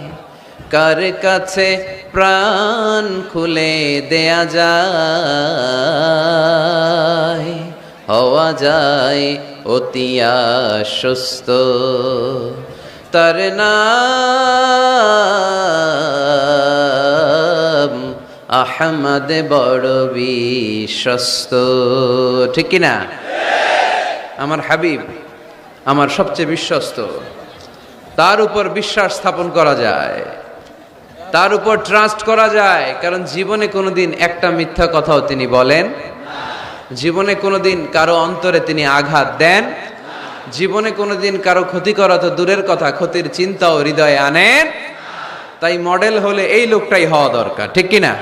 কার কাছে প্রাণ খুলে দেয়া যায়, হওয়া যায় অতি আশ্বস্ত। তার নাম আহমদ বড় বিশ্বস্ত। ঠিক কিনা? আমার হাবিব আমার সবচেয়ে বিশ্বস্ত। তার উপর বিশ্বাস স্থাপন করা যায়, তার উপর ট্রাস্ট করা যায়, কারণ জীবনে কোনোদিন একটা মিথ্যা কথাও তিনি বলেন, জীবনে কোনোদিন কারো অন্তরে তিনি আঘাত দেন, জীবনে কোনোদিন কারো ক্ষতি করা তো দূরের কথা, ক্ষতির চিন্তাও হৃদয়ে আনেন। তাই মডেল হলে এই লোকটাই হওয়া দরকার। ঠিক কিনা?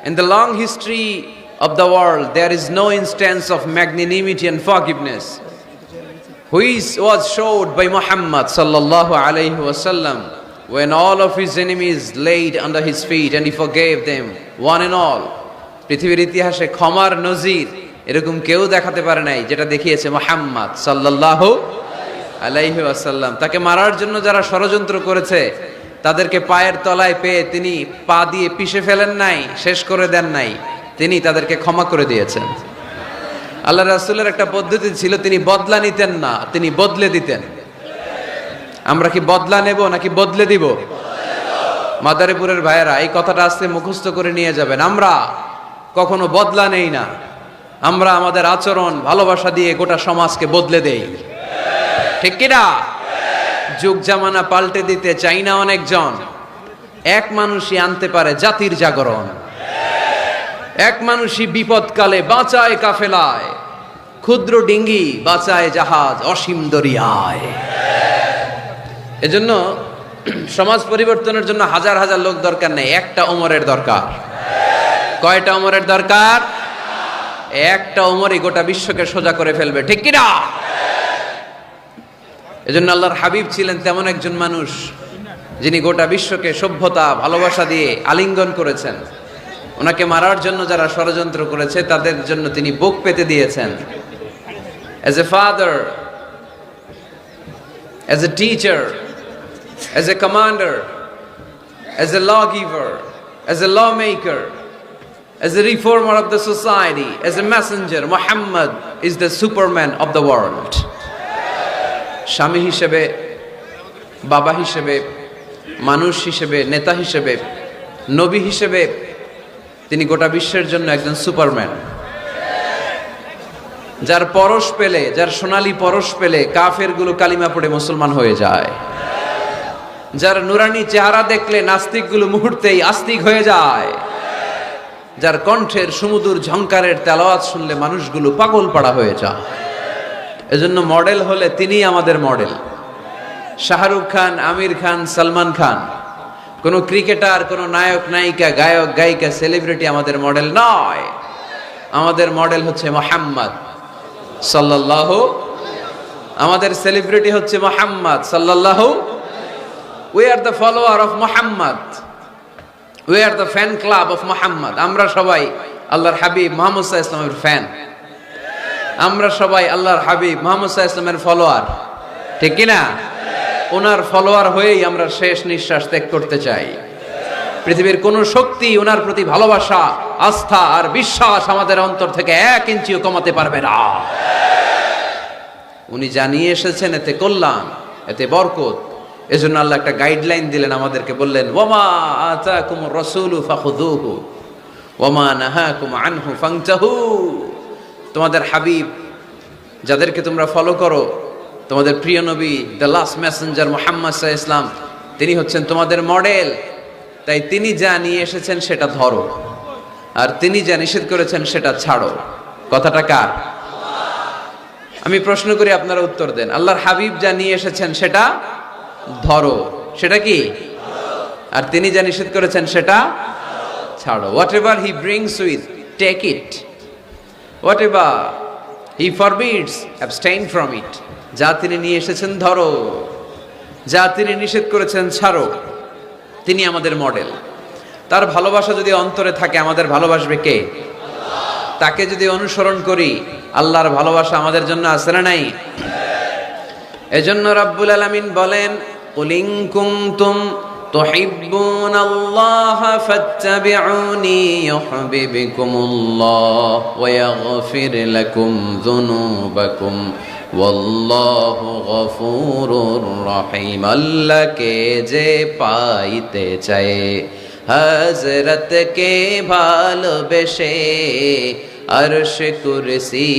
In the long history of the world, there is no instance of magnanimity and forgiveness which was showed by Muhammad sallallahu alayhi wasallam when all of his enemies laid under his feet and he forgave them one and all. পৃথিবীর ইতিহাসে ক্ষমার নজির এরকম কেউ দেখাতে পারে নাই যেটা দেখিয়েছে মুহাম্মদ সাল্লাল্লাহু আলাইহি ওয়াসাল্লাম। তাকে মারার জন্য যারা ষড়যন্ত্র করেছে তাদেরকে পায়ের তলায় পেয়ে তিনি পা দিয়ে পিষে ফেলেন নাই, শেষ করে দেন নাই, তিনি তাদেরকে ক্ষমা করে দিয়েছেন। আল্লাহ রাসূলের একটা পদ্ধতি ছিল, তিনি বদলা নিতেন না, তিনি বদলে দিতেন। আমরা কি বদলা নেব নাকি বদলে দিব? মাদারীপুরের ভাইয়েরা এই কথাটা আজকে মুখস্থ করে নিয়ে যাবেন। আমরা কখনো বদলা নেই না, আমরা আমাদের আচরণ ভালোবাসা দিয়ে গোটা সমাজকে বদলে দেই। ঠিক কিনা? যুগ জামানা পাল্টে দিতে চাই না অনেকজন। এক মানুষই আনতে পারে জাতির জাগরণ। এক মানুষই বিপদকালে বাঁচায় কাফেলায়, ক্ষুদ্র ডিঙ্গি বাঁচায় জাহাজ অসীম দরিয়ায়। এজন্য সমাজ পরিবর্তনের জন্য হাজার হাজার লোক দরকার নেই, একটা ওমরের দরকার। কয়টা ওমরের দরকার? একটা ওমরই গোটা বিশ্বকে সোজা করে ফেলবে। ঠিক কিনা? এজন্য আল্লাহর হাবিব ছিলেন তেমন একজন মানুষ যিনি গোটা বিশ্বকে সভ্যতা ভালোবাসা দিয়ে আলিঙ্গন করেছেন। ওনাকে মারার জন্য যারা ষড়যন্ত্র করেছে তাদের জন্য তিনি বুক পেতে দিয়েছেন। As a father, as a teacher, as a commander, as a lawgiver, as a lawmaker, as a reformer of the society, as a messenger, Muhammad is the superman of the world. স্বামী হিসেবে, বাবা হিসেবে, মানুষ হিসেবে, নেতা হিসেবে, নবী হিসেবে তিনি গোটা বিশ্বের জন্য একজন সুপারম্যান। যার পরশ পেলে, যার সোনালী পরশ পেলে কাফেরগুলো কালিমা পড়ে মুসলমান হয়ে যায়। যার নুরানি চেহারা দেখলে নাস্তিকগুলো মুহূর্তেই আস্তিক হয়ে যায়। যার কণ্ঠের সুমধুর ঝংকারের তেলাওয়াত শুনলে মানুষগুলো পাগল পাড়া হয়ে যায়। এজন্য মডেল হলে তিনিই আমাদের মডেল। শাহরুখ খান, আমির খান, সালমান খান, কোনো ক্রিকেটার, কোনো নায়ক নায়িকা, গায়ক গায়িকা, সেলিব্রিটি আমাদের মডেল নয়। আমাদের মডেল হচ্ছে মুহাম্মদ সাল্লাল্লাহু। আমাদের সেলিব্রিটি হচ্ছে মুহাম্মদ সাল্লাল্লাহু। We are the follower of Muhammad. We are the fan club of Muhammad. আমরা সবাই আল্লাহর হাবিব মুহাম্মদ সাল্লাল্লাহু আলাইহি ওয়াসাল্লামের ফ্যান। আমরা সবাই আল্লাহর হাবিব মুহাম্মদ সাল্লাল্লাহু আলাইহি ওয়াসাল্লামের ফলোয়ার, ঠিক কি না? ওনার ফলোয়ার হয়েই আমরা শেষ নিঃশ্বাস ত্যাগ করতে চাই। পৃথিবীর কোন শক্তি ওনার প্রতি ভালোবাসা, আস্থা আর বিশ্বাস আমাদের অন্তর থেকে 1 ইঞ্চিও কমাতে পারবে না। উনি জানিয়ে এসেছেন এতে কল্যাণ, এতে বরকত। এজন্য আল্লাহ একটা গাইডলাইন দিলেন আমাদেরকে, বললেন ওয়ামা আতাকুমুর রাসূলু ফাখুযুহু ওয়ামা নাহাকুম আনহু ফান্তাহু। তোমাদের হাবিব যাদেরকে তোমরা ফলো করো, তোমাদের প্রিয় নবী, দ্য লাস্ট মেসেঞ্জার মুহাম্মদ সাল্লাল্লাহু আলাইহি ওয়াসাল্লাম, তিনি হচ্ছেন তোমাদের মডেল। তাই তিনি যা নিয়ে এসেছেন সেটা ধরো, আর তিনি যা নিষেধ করেছেন সেটা ছাড়ো। কথাটা কার? আমি প্রশ্ন করি, আপনারা উত্তর দেন। আল্লাহর হাবিব যা নিয়ে এসেছেন সেটা ধরো, সেটা কি? আর তিনি যা নিষেধ করেছেন সেটা ছাড়ো। Whatever he brings with, take it. Whatever he forbids, abstain from it. যা তিনি নিয়ে এসেছেন ধরো, যা তিনি নিষেধ করেছেন ছাড়ো। তিনি আমাদের মডেল। তার ভালোবাসা যদি অন্তরে থাকে, আমাদের ভালোবাসবে কে? তাকে যদি অনুসরণ করি, আল্লাহর ভালোবাসা আমাদের জন্য আছে না নাই? এজন্য রাব্বুল আলামিন বলেন, কুল ইন কুনতুম তুহিব্বুনাল্লাহা ফাত্তাবিউনি ইউহিব্বুকুমুল্লাহ ওয়া ইয়াগফির লাকুম যুনুবাকুম ওয়াল্লাহু গফুরুর রহিম। আল্লাহকে যে পাইতে চায়, হযরতকে ভালোবেসে, আরশ কুরসি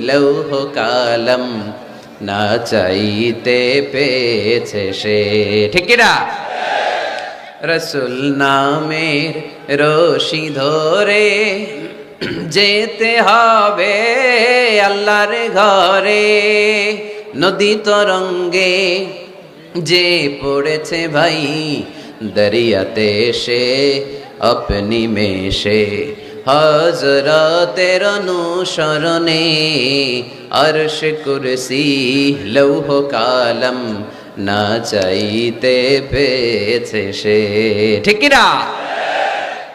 লৌহ কালাম না চাইতে পেয়েছে সে। ঠিক কি না? রাসূল নামের রশি ধরে যেতে হবে আল্লাহর ঘরে। নদী তরঙ্গে যে পড়েছে ভাই, দরিয়াতে সে আপনি মেশে, হযরতের অনুসরণে আরশ কুরসি লৌহ কালাম না চাইতে পেয়েছে সে। ঠিক কি না?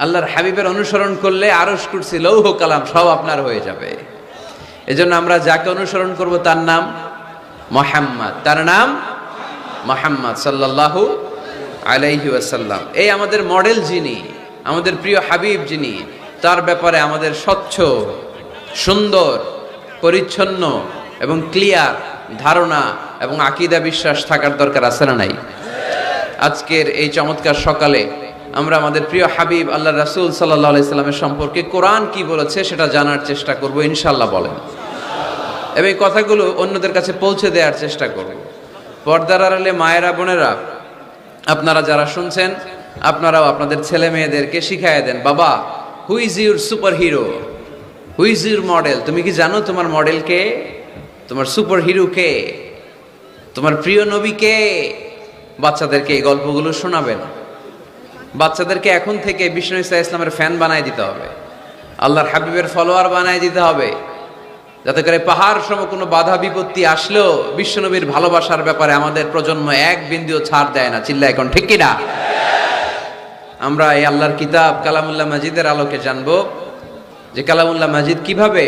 আল্লাহর হাবিবের অনুসরণ করলে আরশ কুরসি লৌহ কালাম সব আপনার হয়ে যাবে। এজন্য আমরা যাকে অনুসরণ করব তার নাম মুহাম্মদ। তার নাম মুহাম্মদ সাল্লাল্লাহু আলাইহি ওয়াসাল্লাম। এই আমাদের মডেল যিনি, আমাদের প্রিয় হাবিব যিনি, তার ব্যাপারে আমাদের স্বচ্ছ, সুন্দর, পরিচ্ছন্ন এবং ক্লিয়ার ধারণা এবং আকীদা, বিশ্বাস থাকার দরকার আছে না নাই? আজকের এই চমৎকার সকালে আমরা আমাদের প্রিয় হাবিব আল্লাহ রাসূল সাল্লাল্লাহু আলাইহি সাল্লামের সম্পর্কে কোরআন কি বলেছে সেটা জানার চেষ্টা করব ইনশাআল্লাহ। বলেন, এবং এই কথাগুলো অন্যদের কাছে পৌঁছে দেওয়ার চেষ্টা করব। পর্দার আড়ালে মায়েরা, বোনেরা, আপনারা যারা শুনছেন, আপনারাও আপনাদের ছেলে মেয়েদেরকে শিখায় দেন, বাবা, who is your super hero, who is your model? তুমি কি জানো তোমার মডেল কে? তোমার সুপার হিরো কে? তোমার প্রিয় নবী কে? বাচ্চাদেরকে এই গল্পগুলো শোনাবেন। বাচ্চাদেরকে এখন থেকে বিষ্ণু ইসা ইসলামের ফ্যান বানায় দিতে হবে, আল্লাহর হাবিবের ফলোয়ার বানায় দিতে হবে। যাতে করে পাহাড় সম কোনো বাধা বিপত্তি আসলেও বিশ্বনবীর ভালোবাসার ব্যাপারে আমাদের প্রজন্ম এক বিন্দুও ছাড় দেয় না। চিল্লা এখন ঠিক কিনা? আমরা এই আল্লাহর কিতাব কালামুল্লাহ মাজিদের আলোকে জানবো যে কালামুল্লাহ মাজিদ কিভাবে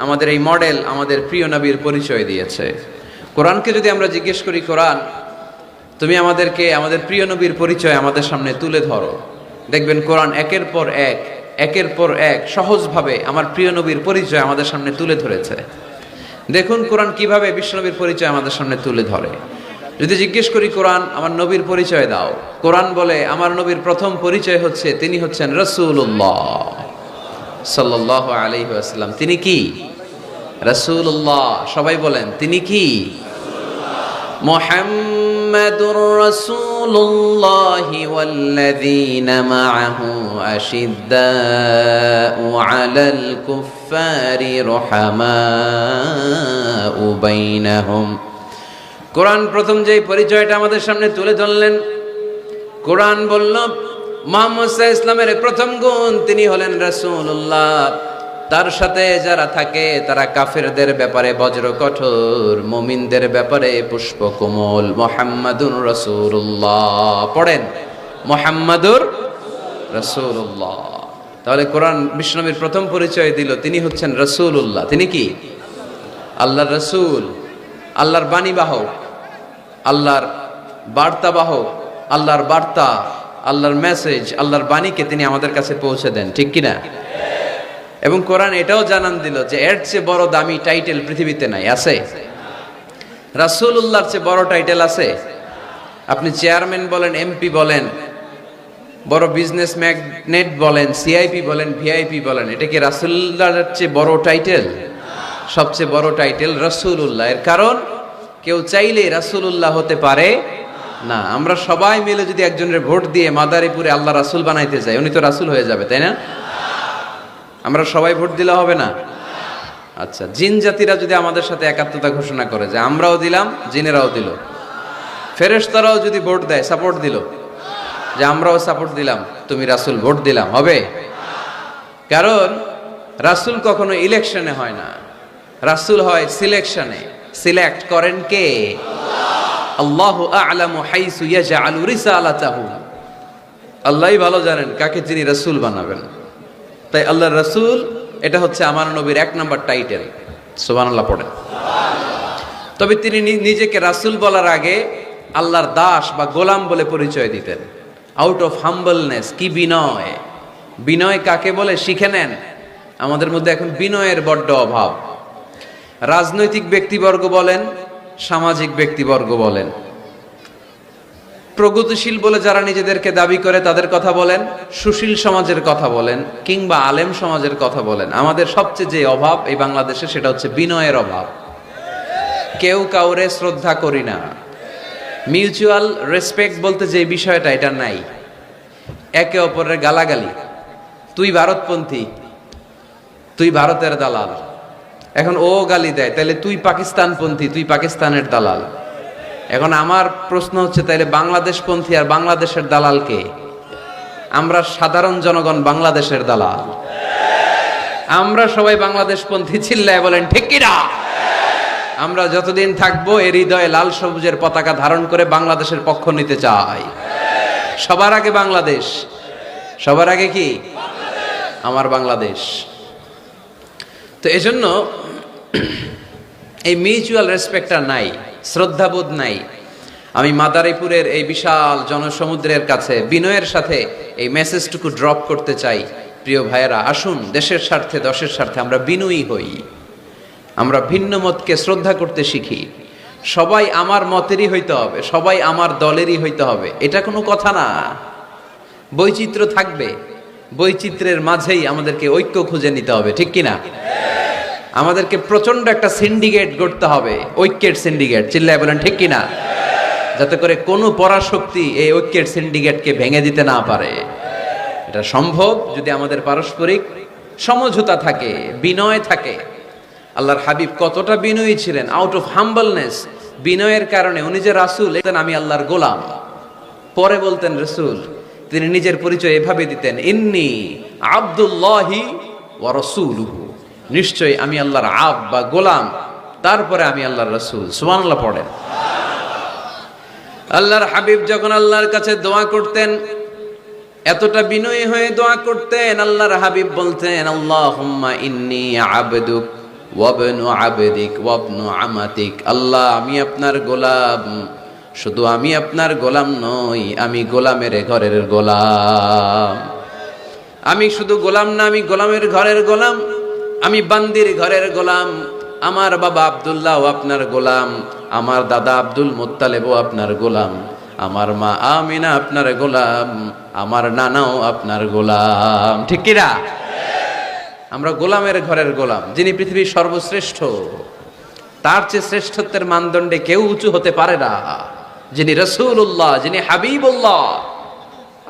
আমাদের এই মডেল, আমাদের প্রিয় নবীর পরিচয় দিয়েছে। কোরআনকে যদি আমরা জিজ্ঞেস করি, কোরআন তুমি আমাদেরকে আমাদের প্রিয় নবীর পরিচয় আমাদের সামনে তুলে ধরো, দেখবেন কোরআন একের পর এক সহজভাবে আমার প্রিয় নবীর পরিচয় আমাদের সামনে তুলে ধরেছে। দেখুন কোরআন কিভাবে বিশ্বনবীর পরিচয় আমাদের সামনে তুলে ধরে। যদি জিজ্ঞেস করি কোরআন আমার নবীর পরিচয় দাও, কোরআন বলে আমার নবীর প্রথম পরিচয় হচ্ছে তিনি হচ্ছেন রাসূলুল্লাহ সাল্লাল্লাহু আলাইহি ওয়াসাল্লাম। তিনি কি? রাসূলুল্লাহ। সবাই বলেন তিনি কি? মুহাম্মাদুর রাসূলুল্লাহি ওয়াল্লাযীনা মাআহু আশিদ্দাউ আলাল কুফফারি রুহামাউ বাইনাহুম। কোরআন প্রথম যে পরিচয়টা আমাদের সামনে তুলে ধরলেন, কোরআন বলল মুহাম্মদ সাল্লাল্লাহু আলাইহি ওয়াসাল্লামের প্রথম গুণ তিনি হলেন রাসূলুল্লাহ। তার সাথে যারা থাকে তারা কাফেরদের ব্যাপারে বজ্র কঠোর, মুমিনদের ব্যাপারে পুষ্প কোমল। মুহাম্মাদুর রাসূলুল্লাহ পড়েন, মুহাম্মাদুর রাসূলুল্লাহ। তাহলে কোরআন বিশ্বনবীর প্রথম পরিচয় দিল তিনি হচ্ছেন রাসূলুল্লাহ। তিনি কি? আল্লাহর রাসূল, আল্লাহর বাণীবাহক, আল্লাহর বার্তাবাহক, আল্লাহর বার্তা, আল্লাহর মেসেজ, আল্লাহর বাণীকে তিনি আমাদের কাছে পৌঁছে দেন। ঠিক কিনা? এবং কোরআন এটাও জানান দিল যে এর চেয়ে বড় দামি টাইটেল পৃথিবীতে নাই। আছে? রাসূলুল্লাহর চেয়ে বড় টাইটেল আছে? আপনি চেয়ারম্যান বলেন, এমপি বলেন, বড় বিজনেস ম্যাগনেট বলেন, সিআইপি বলেন, ভিআইপি বলেন, এটা কি রাসূলুল্লাহর চেয়ে বড় টাইটেল? সবচেয়ে বড় টাইটেল রাসূলুল্লাহ। এর কারণ কেউ চাইলেই রাসূলুল্লাহ হতে পারে না। আমরা সবাই মিলে যদি একজনের ভোট দিয়ে মাদারীপুরে আল্লাহ রাসূল বানাইতে যাই, উনি তো রাসূল হয়ে যাবে, তাই না? আমরা সবাই ভোট দিলে হবে না? আচ্ছা, জিন জাতিরা যদি আমাদের সাথে একাত্মতা ঘোষণা করে যে আমরাও দিলাম, জিনেরাও দিল, ফেরেশতারাও যদি ভোট দেয়, সাপোর্ট দিল যে আমরাও সাপোর্ট দিলাম, তুমি রাসূল ভোট দিলাম, হবে? কারণ রাসূল কখনো ইলেকশনে হয় না, রাসূল হয় সিলেকশনে। সিলেক্ট করেন কে? আল্লাহু আ'লামু হাইসু ইয়াজআলু রিসালাতাহু। আল্লাহই ভালো জানেন কাকে তিনি রাসূল বানাবেন। তাই আল্লাহর রাসূল এটা হচ্ছে আমার নবীর এক নাম্বার টাইটেল। সুবহানাল্লাহ পড়েন। তবে তিনি নিজেকে রাসূল বলার আগে আল্লাহর দাস বা গোলাম বলে পরিচয় দিতেন। Out of humbleness. কি বিনয়! বিনয় কাকে বলে শিখে নেন। আমাদের মধ্যে এখন বিনয়ের বড্ড অভাব। রাজনৈতিক ব্যক্তিবর্গ বলেন, সামাজিক ব্যক্তিবর্গ বলেন, প্রগতিশীল বলে যারা নিজেদেরকে দাবি করে তাদের কথা বলেন, সুশীল সমাজের কথা বলেন, কিংবা আলেম সমাজের কথা বলেন, আমাদের সবচেয়ে যে অভাব এই বাংলাদেশে সেটা হচ্ছে বিনয়ের অভাব। কেউ কাউরে শ্রদ্ধা করি না। মিউচুয়াল রেসপেক্ট বলতে যে বিষয়টা, এটা নাই। একে অপরের গালাগালি, তুই ভারতপন্থী, তুই ভারতের দালাল। এখন ও গালি দেয়, তাহলে তুই পাকিস্তানপন্থী, তুই পাকিস্তানের দালাল। এখন আমার প্রশ্ন হচ্ছে, তাইলে বাংলাদেশপন্থী আর বাংলাদেশের দালাল কে? আমরা সাধারণ জনগণ বাংলাদেশের দালাল। আমরা সবাই বাংলাদেশপন্থী। চিল্লায় বলেন ঠিক কিনা? আমরা যতদিন থাকবো এর হৃদয়ে লাল সবুজের পতাকা ধারণ করে বাংলাদেশের পক্ষ নিতে চাই। সবার আগে বাংলাদেশ। সবার আগে কি? আমার বাংলাদেশ। তো এজন্য এই মিউচুয়াল রেসপেক্টটা নাই, শ্রদ্ধাবোধ নাই। আমি মাদারীপুরের এই বিশাল জনসমুদ্রের কাছে বিনয়ের সাথে এই মেসেজটুকু ড্রপ করতে চাই। প্রিয় ভাইয়েরা, আসুন দেশের স্বার্থে, দশের স্বার্থে আমরা বিনয়ী হই। আমরা ভিন্ন মতকে শ্রদ্ধা করতে শিখি। সবাই আমার মতেরই হইতে হবে, সবাই আমার দলেরই হইতে হবে, এটা কোনো কথা না। বৈচিত্র্য থাকবে, বৈচিত্র্যের মাঝেই আমাদেরকে ঐক্য খুঁজে নিতে হবে। ঠিক কিনা? আমাদেরকে প্রচন্ড একটা সিন্ডিকেট গড়তে হবে, ঐক্যের সিন্ডিকেট। চিল্লায় বলেন ঠিক কিনা? যাতে করে কোনো পরাশক্তি এই ঐক্যের সিন্ডিকেটকে ভেঙে দিতে না পারে। এটা সম্ভব যদি আমাদের পারস্পরিক সমঝোতা থাকে, বিনয় থাকে। আল্লাহর হাবিব কতটা বিনয়ী ছিলেন, আউট অফ হাম্বলনেস। বিনয়ের কারণে উনি যে রাসূল, আমি আল্লাহর গোলাম। পরে বলতেন রাসূল, তিনি নিজের পরিচয় এভাবে দিতেন, ইন্নী আব্দুল্লাহি ওয়া রাসূলুহু। নিশ্চয়ই আমি আল্লাহর আব বা গোলাম, তারপরে আমি আল্লাহর রাসূল। সুবহানাল্লাহ পড়েন। আল্লাহর হাবিব যখন আল্লাহর কাছে দোয়া করতেন, এতটা বিনয়ী হয়ে দোয়া করতেন, আল্লাহর হাবিব বলতেন, আল্লাহুম্মা ইন্নী আবদুক ওয়াবনু আবদিক ওয়াবনু আমাতিক। আল্লাহ, আমি আপনার গোলাম, শুধু আমি আপনার গোলাম নই, আমি গোলামের ঘরের গোলাম। আমি শুধু গোলাম না, আমি গোলামের ঘরের গোলাম, আমি বান্দির ঘরের গোলাম। আমার বাবা আব্দুল্লাহও আপনার গোলাম, আমার দাদা আব্দুল মুত্তালিবও আপনার গোলাম, আমার মা আমিনা আপনার গোলাম, আমার নানাও আপনার গোলাম। ঠিক কি না? আমরা গোলামের ঘরের গোলাম। যিনি পৃথিবীর সর্বশ্রেষ্ঠ, তার চেয়ে শ্রেষ্ঠত্বের মানদণ্ডে কেউ উঁচু হতে পারে না। যিনি রাসূলুল্লাহ, যিনি হাবিবুল্লাহ।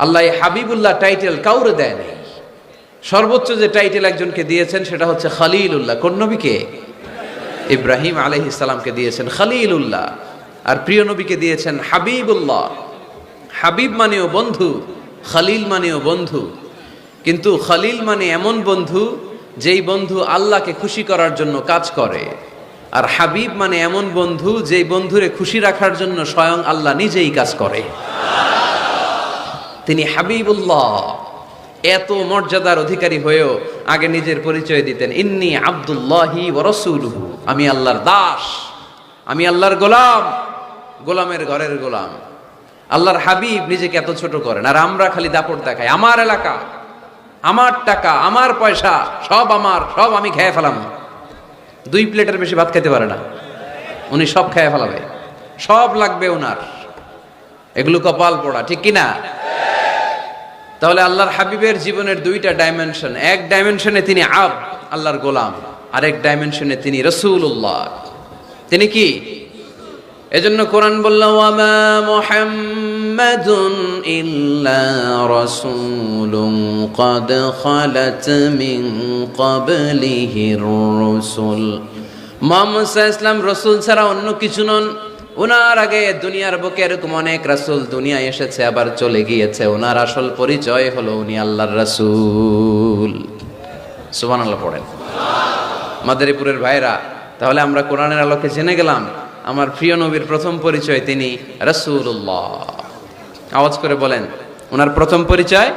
আল্লাহ এই হাবিবুল্লাহ টাইটেল কাউরে দেয়নি। সর্বোচ্চ যে টাইটেল একজনকে দিয়েছেন সেটা হচ্ছে খলিলুল্লাহ। কোন নবীকে? ইব্রাহিম আলাইহিস সালামকে দিয়েছেন খলিলুল্লাহ, আর প্রিয় নবীকে দিয়েছেন হাবিবুল্লাহ। হাবিব মানেও বন্ধু, খলিল মানেও বন্ধু। কিন্তু খলিল মানে এমন বন্ধু যেই বন্ধু আল্লাহকে খুশি করার জন্য কাজ করে, আর হাবিব মানে এমন বন্ধু যেই বন্ধুরে খুশি রাখার জন্য স্বয়ং আল্লাহ নিজেই কাজ করে। তিনি হাবিবুল্লাহ। এত মর্যাদার অধিকারী হয়েও আগে নিজের পরিচয় দিতেন, ইন্নী আব্দুল্লাহি ওয়া রাসূলুহু, আমি আল্লাহর দাস, আমি আল্লাহর গোলাম, গোলামের ঘরের গোলাম। আল্লাহর হাবিব নিজেকে এত ছোট করেন, আর আমরা খালি দাপট দেখাই, আমার এলাকা, আমার টাকা, আমার পয়সা, সব আমার, সব আমি খেয়ে ফেলাম। 2 প্লেটের বেশি ভাত খেতে পারে না, উনি সব খেয়ে ফেলাবে, সব লাগবে ওনার। এগুলো কপাল পোড়া, ঠিক কিনা? তাহলে আল্লাহর হাবিবের জীবনের 2টা ডাইমেনশন। এক ডাইমেনশনে তিনি আল্লাহর গোলাম, আরেক ডাইমেনশনে তিনি রাসূলুল্লাহ। তিনি কি? এজন্য কোরআন বলল, ওয়ামা মুহাম্মাদুন ইল্লা রাসূলুন ক্বাদ খালাত মিন ক্বাবলিহির রাসূল। মুহাম্মদ সাল্লাল্লাহু আলাইহি ওয়াসাল্লাম রাসূল ছাড়া অন্য কিছু নন। ওনার আগে দুনিয়ার বুকে এরকম অনেক রাসূল দুনিয়ায় এসেছে, আবার চলে গিয়েছে। ওনার আসল পরিচয় হলো উনি আল্লাহর রাসূল। সুবহানাল্লাহ পড়েন। মাদারীপুরের ভাইরা, তাহলে আমরা কোরআনের আলোকে জেনে গেলাম আমার প্রিয় নবীর প্রথম পরিচয় তিনি রাসূলুল্লাহ। আওয়াজ করে বলেন, ওনার প্রথম পরিচয়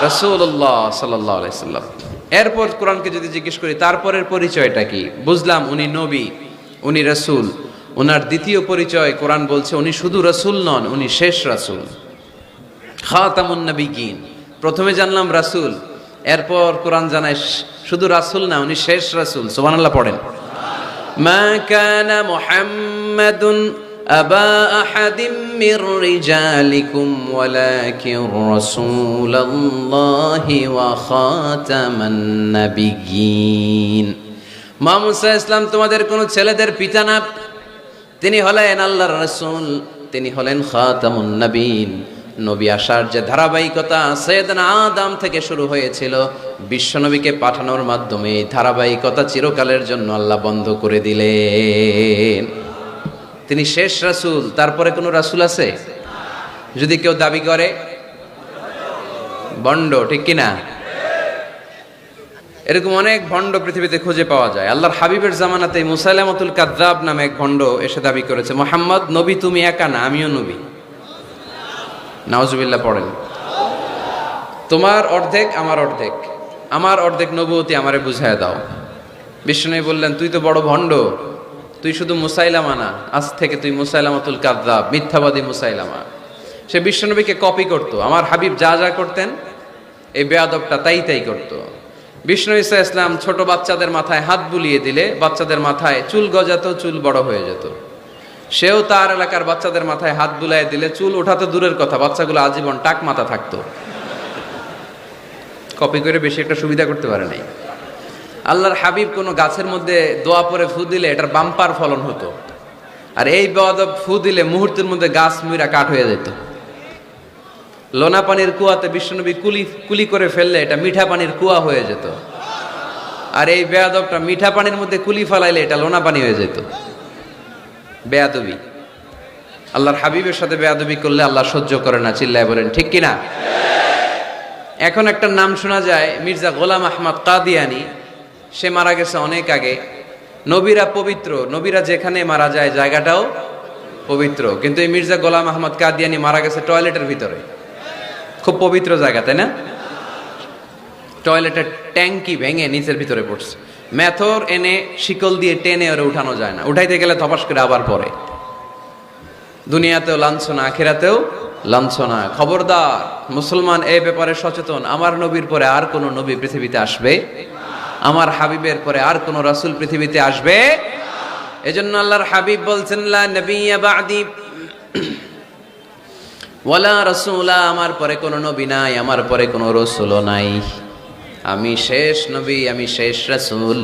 রাসূলুল্লাহ সাল্লাল্লাহু আলাইহি সাল্লাম। এরপর কোরআনকে যদি জিজ্ঞেস করি তারপরের পরিচয়টা কি, বুঝলাম উনি নবী, উনি রাসূল। ওনার দ্বিতীয় পরিচয় কোরআন বলছে উনি শুধু রাসূল নন, উনি শেষ রাসূল, খাতামুন নবিয়্যিন। প্রথমে জানলাম রাসূল, এরপর কোরআন জানায় শুধু রাসূল না, উনি শেষ রাসূল। সুবহানাল্লাহ পড়েন। মা কানা মুহাম্মাদুন আবা আহাদিম মির রিজালিকুম ওয়ালাকিন রাসূলুল্লাহি ওয়া খাতামান নবিয়্যিন। মুহাম্মদ সাল্লাল্লাহু আলাইহি ওয়াসাল্লাম তোমাদের কোন ছেলেদের পিতা না, তিনি হলেন আল্লাহর রাসূল, তিনি হলেন খাতামুন নবীন। নবী আসার যে ধারাবাহিকতা সাইয়েদনা আদম থেকে শুরু হয়েছিল, বিশ্বনবীকে পাঠানোর মাধ্যমে এই ধারাবাহিকতা চিরকালের জন্য আল্লাহ বন্ধ করে দিলেন। তিনি শেষ রাসূল। তারপরে কোনো রাসূল আছে? যদি কেউ দাবি করে ভণ্ড, ঠিক কিনা? এরকম অনেক ভণ্ড পৃথিবীতে খুঁজে পাওয়া যায়। আল্লাহর হাবিবের জামানাতে মুসাইলামাতুল কাযযাব নামে এক ভণ্ড এসে দাবি করেছে, মুহাম্মদ নবী তুমি একা না, আমিও নবী। নাউজুবিল্লাহ পড়েন। তোমার অর্ধেক আমার অর্ধেক, আমার অর্ধেক নবুয়তি আমারে বুঝায় দাও। বিষ্ণু বললেন, তুই তো বড় ভণ্ড, তুই শুধু মুসাইলামা না, আজ থেকে তুই মুসাইলামাতুল কাযযাব, মিথ্যাবাদী মুসাইলামা। সে বিশ্বনবীকে কপি করত। আমার হাবিব যা যা করতেন এই বেয়াদবটা তাই তাই করত। বিষ্ণু ঈসা ইসলাম ছোট বাচ্চাদের মাথায় হাত বুলিয়ে দিলে বাচ্চাদের মাথায় চুল গজাতো, চুল বড় হয়ে যেত। সেও তার এলাকার বাচ্চাদের মাথায় হাত বুলাই দিলে চুল ওঠাতো দূরের কথা, বাচ্চাগুলো আজীবন টাক মাথা থাকতো। কপি করে বেশি একটা সুবিধা করতে পারে নাই। আল্লাহর হাবিব কোনো গাছের মধ্যে দোয়া পরে ফু দিলে এটার বাম্পার ফলন হতো, আর এই বেয়াদব ফু দিলে মুহূর্তের মধ্যে গাছ মুইরা কাঠ হয়ে যেত। লোনা পানির কুয়াতে বিশ্বনবী কুলি করে ফেললে এটা মিঠা পানির কুয়া হয়ে যেত, আর এই বেয়াদবটা মিঠা পানির মধ্যে কুলি ফালাইলে এটা লোনা পানি হয়ে যেত। বেয়াদবি। আল্লাহর হাবিবের সাথে বেয়াদবি করলে আল্লাহ সহ্য করে না। চিল্লায় বলেন ঠিক কিনা? এখন একটা নাম শোনা যায়, মির্জা গোলাম আহমদ কাদিয়ানি। সে মারা গেছে অনেক আগে। নবীরা পবিত্র, নবীরা যেখানে মারা যায় জায়গাটাও পবিত্র, কিন্তু এই মির্জা গোলাম আহমদ কাদিয়ানি মারা গেছে টয়লেটের ভিতরে। খুব পবিত্র জায়গা, তাই না? টয়লেটের ট্যাঙ্কি ভেঙে নিচের ভিতরে পড়ছে, মেথর এনে শিকল দিয়ে টেনে ওরে উঠানো যায় না, উঠাইতে গেলে ধপাস করে আবার পড়ে। দুনিয়াতেও লাঞ্ছনা, আখিরাতেও লাঞ্ছনা। খবরদার মুসলমান এই ব্যাপারে সচেতন। আমার নবীর পরে আর কোন নবী পৃথিবীতে আসবে, আমার হাবিবের পরে আর কোন রাসূল পৃথিবীতে আসবে। এজন্য আল্লাহর হাবিব বলছেন, লা নবিয়্যা বা'দি ওয়ালা রাসূলা, আমার পরে কোন নবী নাই, আমার পরে কোন রাসূলও নাই। আমি শেষ নবী, আমি শেষ রাসূল।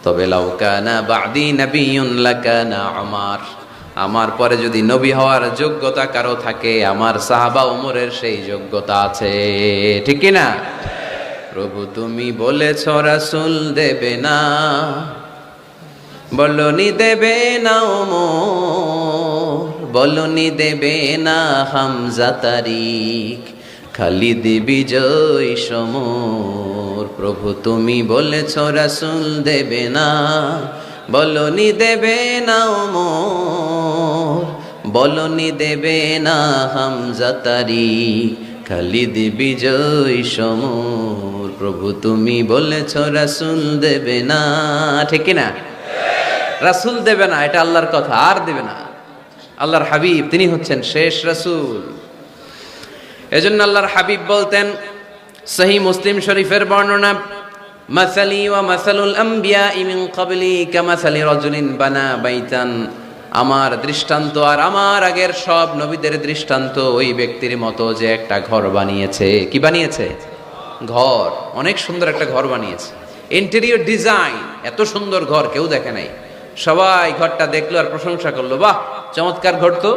তবে লাউ কানা বা'দি নাবিয়্যুন লাকানা উমর, আমার পরে যদি নবী হওয়ার যোগ্যতা কারো থাকে, আমার সাহাবা ওমরের সেই যোগ্যতা আছে। ঠিক কি না? প্রভু তুমি বলেছ রাসূল দেবে না, বলনি দেবে না ওমর, বলনি দেবে না হামজা তারিক, খালিদ বিজয় সমর। প্রভু তুমি বলেছ রাসূল দেবে না, বলনি দেবে না ওমর, বলনি দেবে না হামজা তারিক, খালিদ বিজয় সমর। প্রভু তুমি বলেছ রাসূল দেবে না। ঠিক কি না? রাসূল দেবে না, এটা আল্লাহর কথা, আর দেবে না। আল্লাহর হাবিব তিনি হচ্ছেন শেষ রাসূল। এজন্য আল্লাহর হাবিব বলতেন, সহিহ মুসলিম শরীফের বর্ণনা, মাসালি ওয়া মাসালুল আম্বিয়া মিন ক্বাবলি কামাসালি রাজুলিন বানা বাইতান, আমার দৃষ্টান্ত আর আমার আগের সব নবীদের দৃষ্টান্ত ওই ব্যক্তির মতো যে একটা ঘর বানিয়েছে। কি বানিয়েছে? ঘর। অনেক সুন্দর একটা ঘর বানিয়েছে। ইন্টেরিয়র ডিজাইন, এত সুন্দর ঘর কেউ দেখে নাই। সবাই ঘরটা দেখলো আর প্রশংসা করলো, বাহ চমৎকার ঘর তো।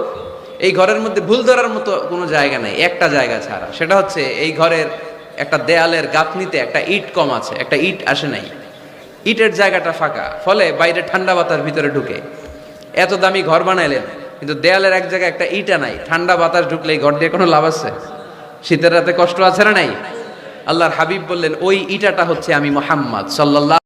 এই ঘরের মধ্যে ভুল ধরার মতো কোনো জায়গা নাই, একটা জায়গা ছাড়া, সেটা হচ্ছে এই ঘরের একটা দেয়ালের গাঁথনিতে একটা ইট কম আছে, একটা ইট আসে নাই, ইটের জায়গাটা ফাঁকা, ফলে বাইরে ঠান্ডা বাতাস ভিতরে ঢুকে। এত দামি ঘর বানাইলেন, কিন্তু দেয়ালের এক জায়গায় একটা ইটা নাই, ঠান্ডা বাতাস ঢুকলে এই ঘর দিয়ে কোনো লাভ আছে? শীতের রাতে কষ্ট আছে না নাই? আল্লাহর হাবিব বললেন, ওই ইটাটা হচ্ছে আমি মুহাম্মদ সাল্লাল্লাহু